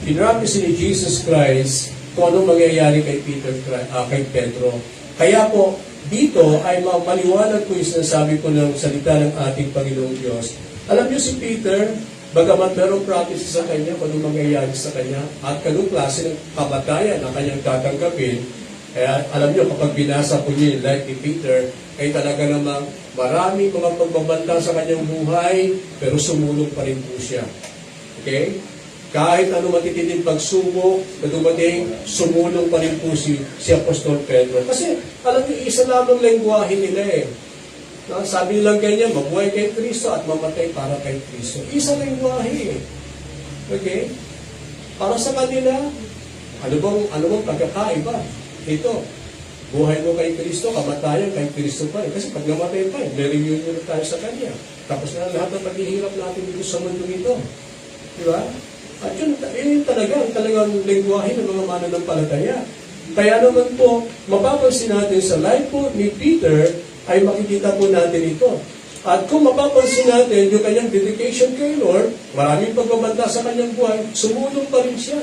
pinramis ni Jesus Christ kung anong mangyayari kay kay Pedro. Kaya po, dito ay maliwanag ko yung sinasabi ko ng salita ng ating Panginoong Diyos. Alam niyo si Peter, bagaman merong promise sa kanya kung anong mangyayari sa kanya at kanong klase ng kamatayan na kanyang tatanggapin. Kaya alam niyo, kapag binasa po niyo yung life ni Peter, ay talaga namang maraming mga pagbabanta sa kanyang buhay, pero sumulong pa rin po siya. Okay? Kahit ano matitinding pagsubok na dumating, sumulong pa rin po si Apostol Pedro. Kasi, alam niyo, isa lamang lengguwahe nila eh. Sabi nilang ganyan, mabuhay kay Kristo at mamatay para kay Kristo. Isa lengguwahe eh. Okay? Para sa kanila, ano bang pagkakaiba? Ito, buhay mo kay Kristo, kamatayan kay Kristo pa rin. Kasi pag namatay pa rin, may reunion na tayo sa Kanya. Tapos na lahat ng paghihirap natin dito sa mundo ito. Di ba? At yun talagang lengguwahe ng mga mananampalataya. Kaya naman po, mapapansin natin sa life po ni Peter, ay makikita po natin ito. At kung mapapansin natin yung kanyang dedication kay Lord, maraming pagbabanta sa kanyang buhay, sumunod pa rin siya.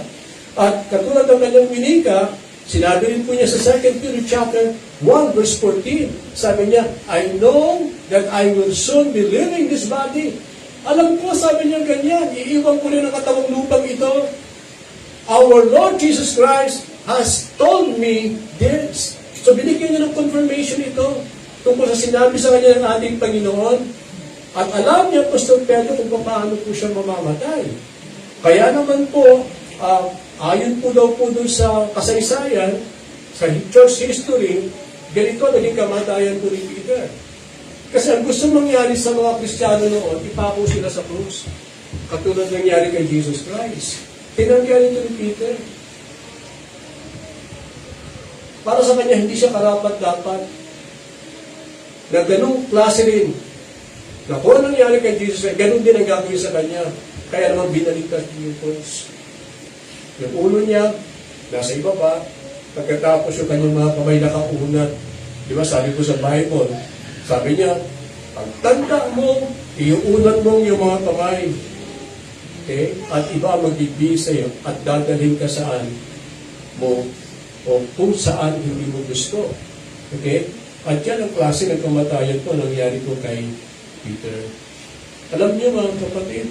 At katulad ng kanyang winika, sinabi rin po niya sa 2 Peter chapter 1 verse 14, sabi niya, I know that I will soon be leaving this body. Alam ko, sabi niya ganyan, iiwan ko rin ang katawang lupang ito. Our Lord Jesus Christ has told me this. So binigyan niya ng confirmation ito tungkol sa sinabi sa kanya ng ating Panginoon. At alam niya, Pastor Pedro, kung paano po siya mamamatay. Kaya naman po, ayon po daw po doon sa kasaysayan, sa church history, ganito naging kamatayan po ni Peter. Kasi ang gusto mangyari sa mga Kristiyano noon, ipako sila sa krus. Katulad nangyari kay Jesus Christ. Tinanggihan ito ni Peter. Para sa kanya, hindi siya karapat-dapat. Na ganung klase rin. Na kung ano nangyari kay Jesus Christ, ganun din ang gagawin sa kanya. Kaya naman binaliktad yung krus. Yung ulo niya, nasa ibaba, pagkatapos yung kanyang mga kamay nakaunat. Di ba, sabi ko sa Bible, sabi niya, pagtanda mo, iuunat mo yung mga kamay. Okay? At iba magbibigay sa iyo at dadalhin ka saan mo o kung saan hindi mo gusto. Okay? At yan ang klase ng kamatayan po nangyari po kay Peter. Alam niyo mga kapatid,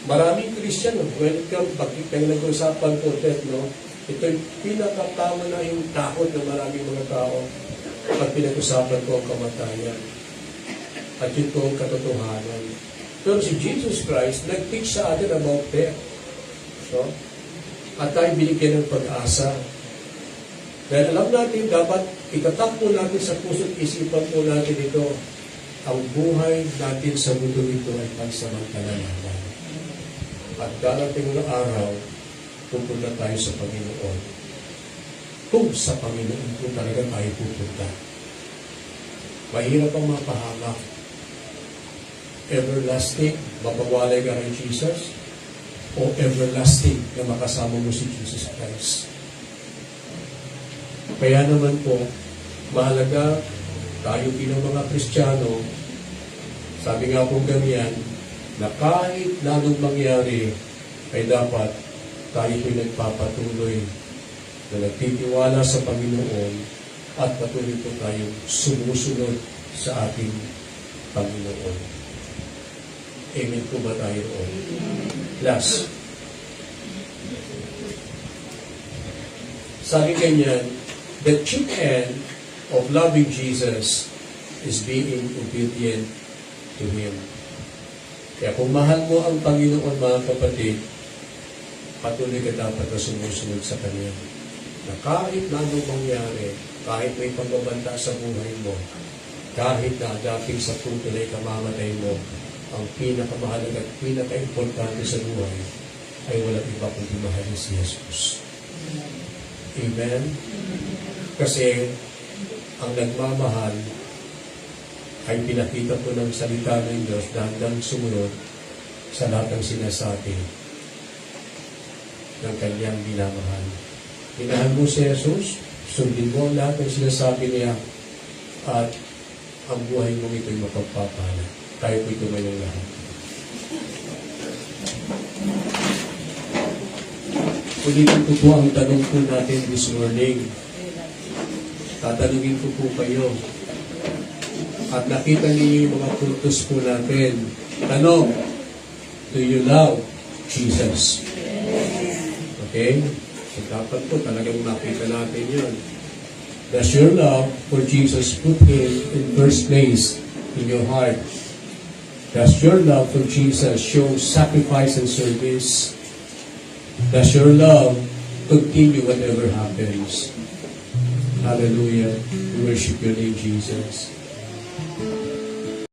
maraming Christian, welcome, bakit tayo nag-usapan po, no? Ito yung pinakatama na yung takot ng maraming mga tao pag pinag-usapan ko ang kamatayan. At yun po ang katotohanan. Pero si Jesus Christ, nag-teach sa atin about death. No? At tayo binigyan ng pag-asa. Dahil alam natin, dapat itatak po natin sa puso't isipan po natin ito. Ang buhay natin sa mundo ito ay pansamantala lamang. At darating na araw, pupunta tayo sa Panginoon. Kung sa Panginoon po talaga tayo pupunta. Mahirap ang mapahamak. Everlasting, mapawalay ka kay Jesus, o everlasting na makasama mo si Jesus Christ. Kaya naman po, mahalaga tayo bilang mga Kristiyano, sabi nga po ganyan, na kahit lalong mangyari, ay dapat tayo po'y nagpapatuloy na nagtitiwala sa Panginoon at patuloy po tayong sumusunod sa ating Panginoon. Amen po ba tayo roon? Last. Sabi ganyan, the chief end of loving Jesus is being obedient to Him. Kaya kung mahal mo ang Panginoon, mga kapatid, patuloy ka dapat na sumusunod sa Kanya. Na kahit na anong mangyari, kahit may pagbabanta sa buhay mo, kahit na dating sa punto na ikamamatay mo, ang pinakamahalaga at pinaka-importante sa buhay ay walang iba kundi mahalin si Jesus. Amen? Kasi ang nagmamahal ay pinakita po ng salita ng Diyos na handang sumunod sa lahat ng sinasabi ng kanyang minamahal. Minahal mo si Jesus, sundin mo lahat ng sinasabi niya at ang buhay mo ito'y mapagpapala. Tayo po'y tumayong lahat. Ulitin ko po ang tanong po natin this morning. Tatanungin ko po kayo. At nakita niyo yung mga frutos po natin. Tanong, do you love Jesus? Okay? So dapat po talagang makita natin yun. Does your love for Jesus put Him in first place in your heart? Does your love for Jesus show sacrifice and service? Does your love continue whatever happens? Hallelujah. We worship your name, Jesus.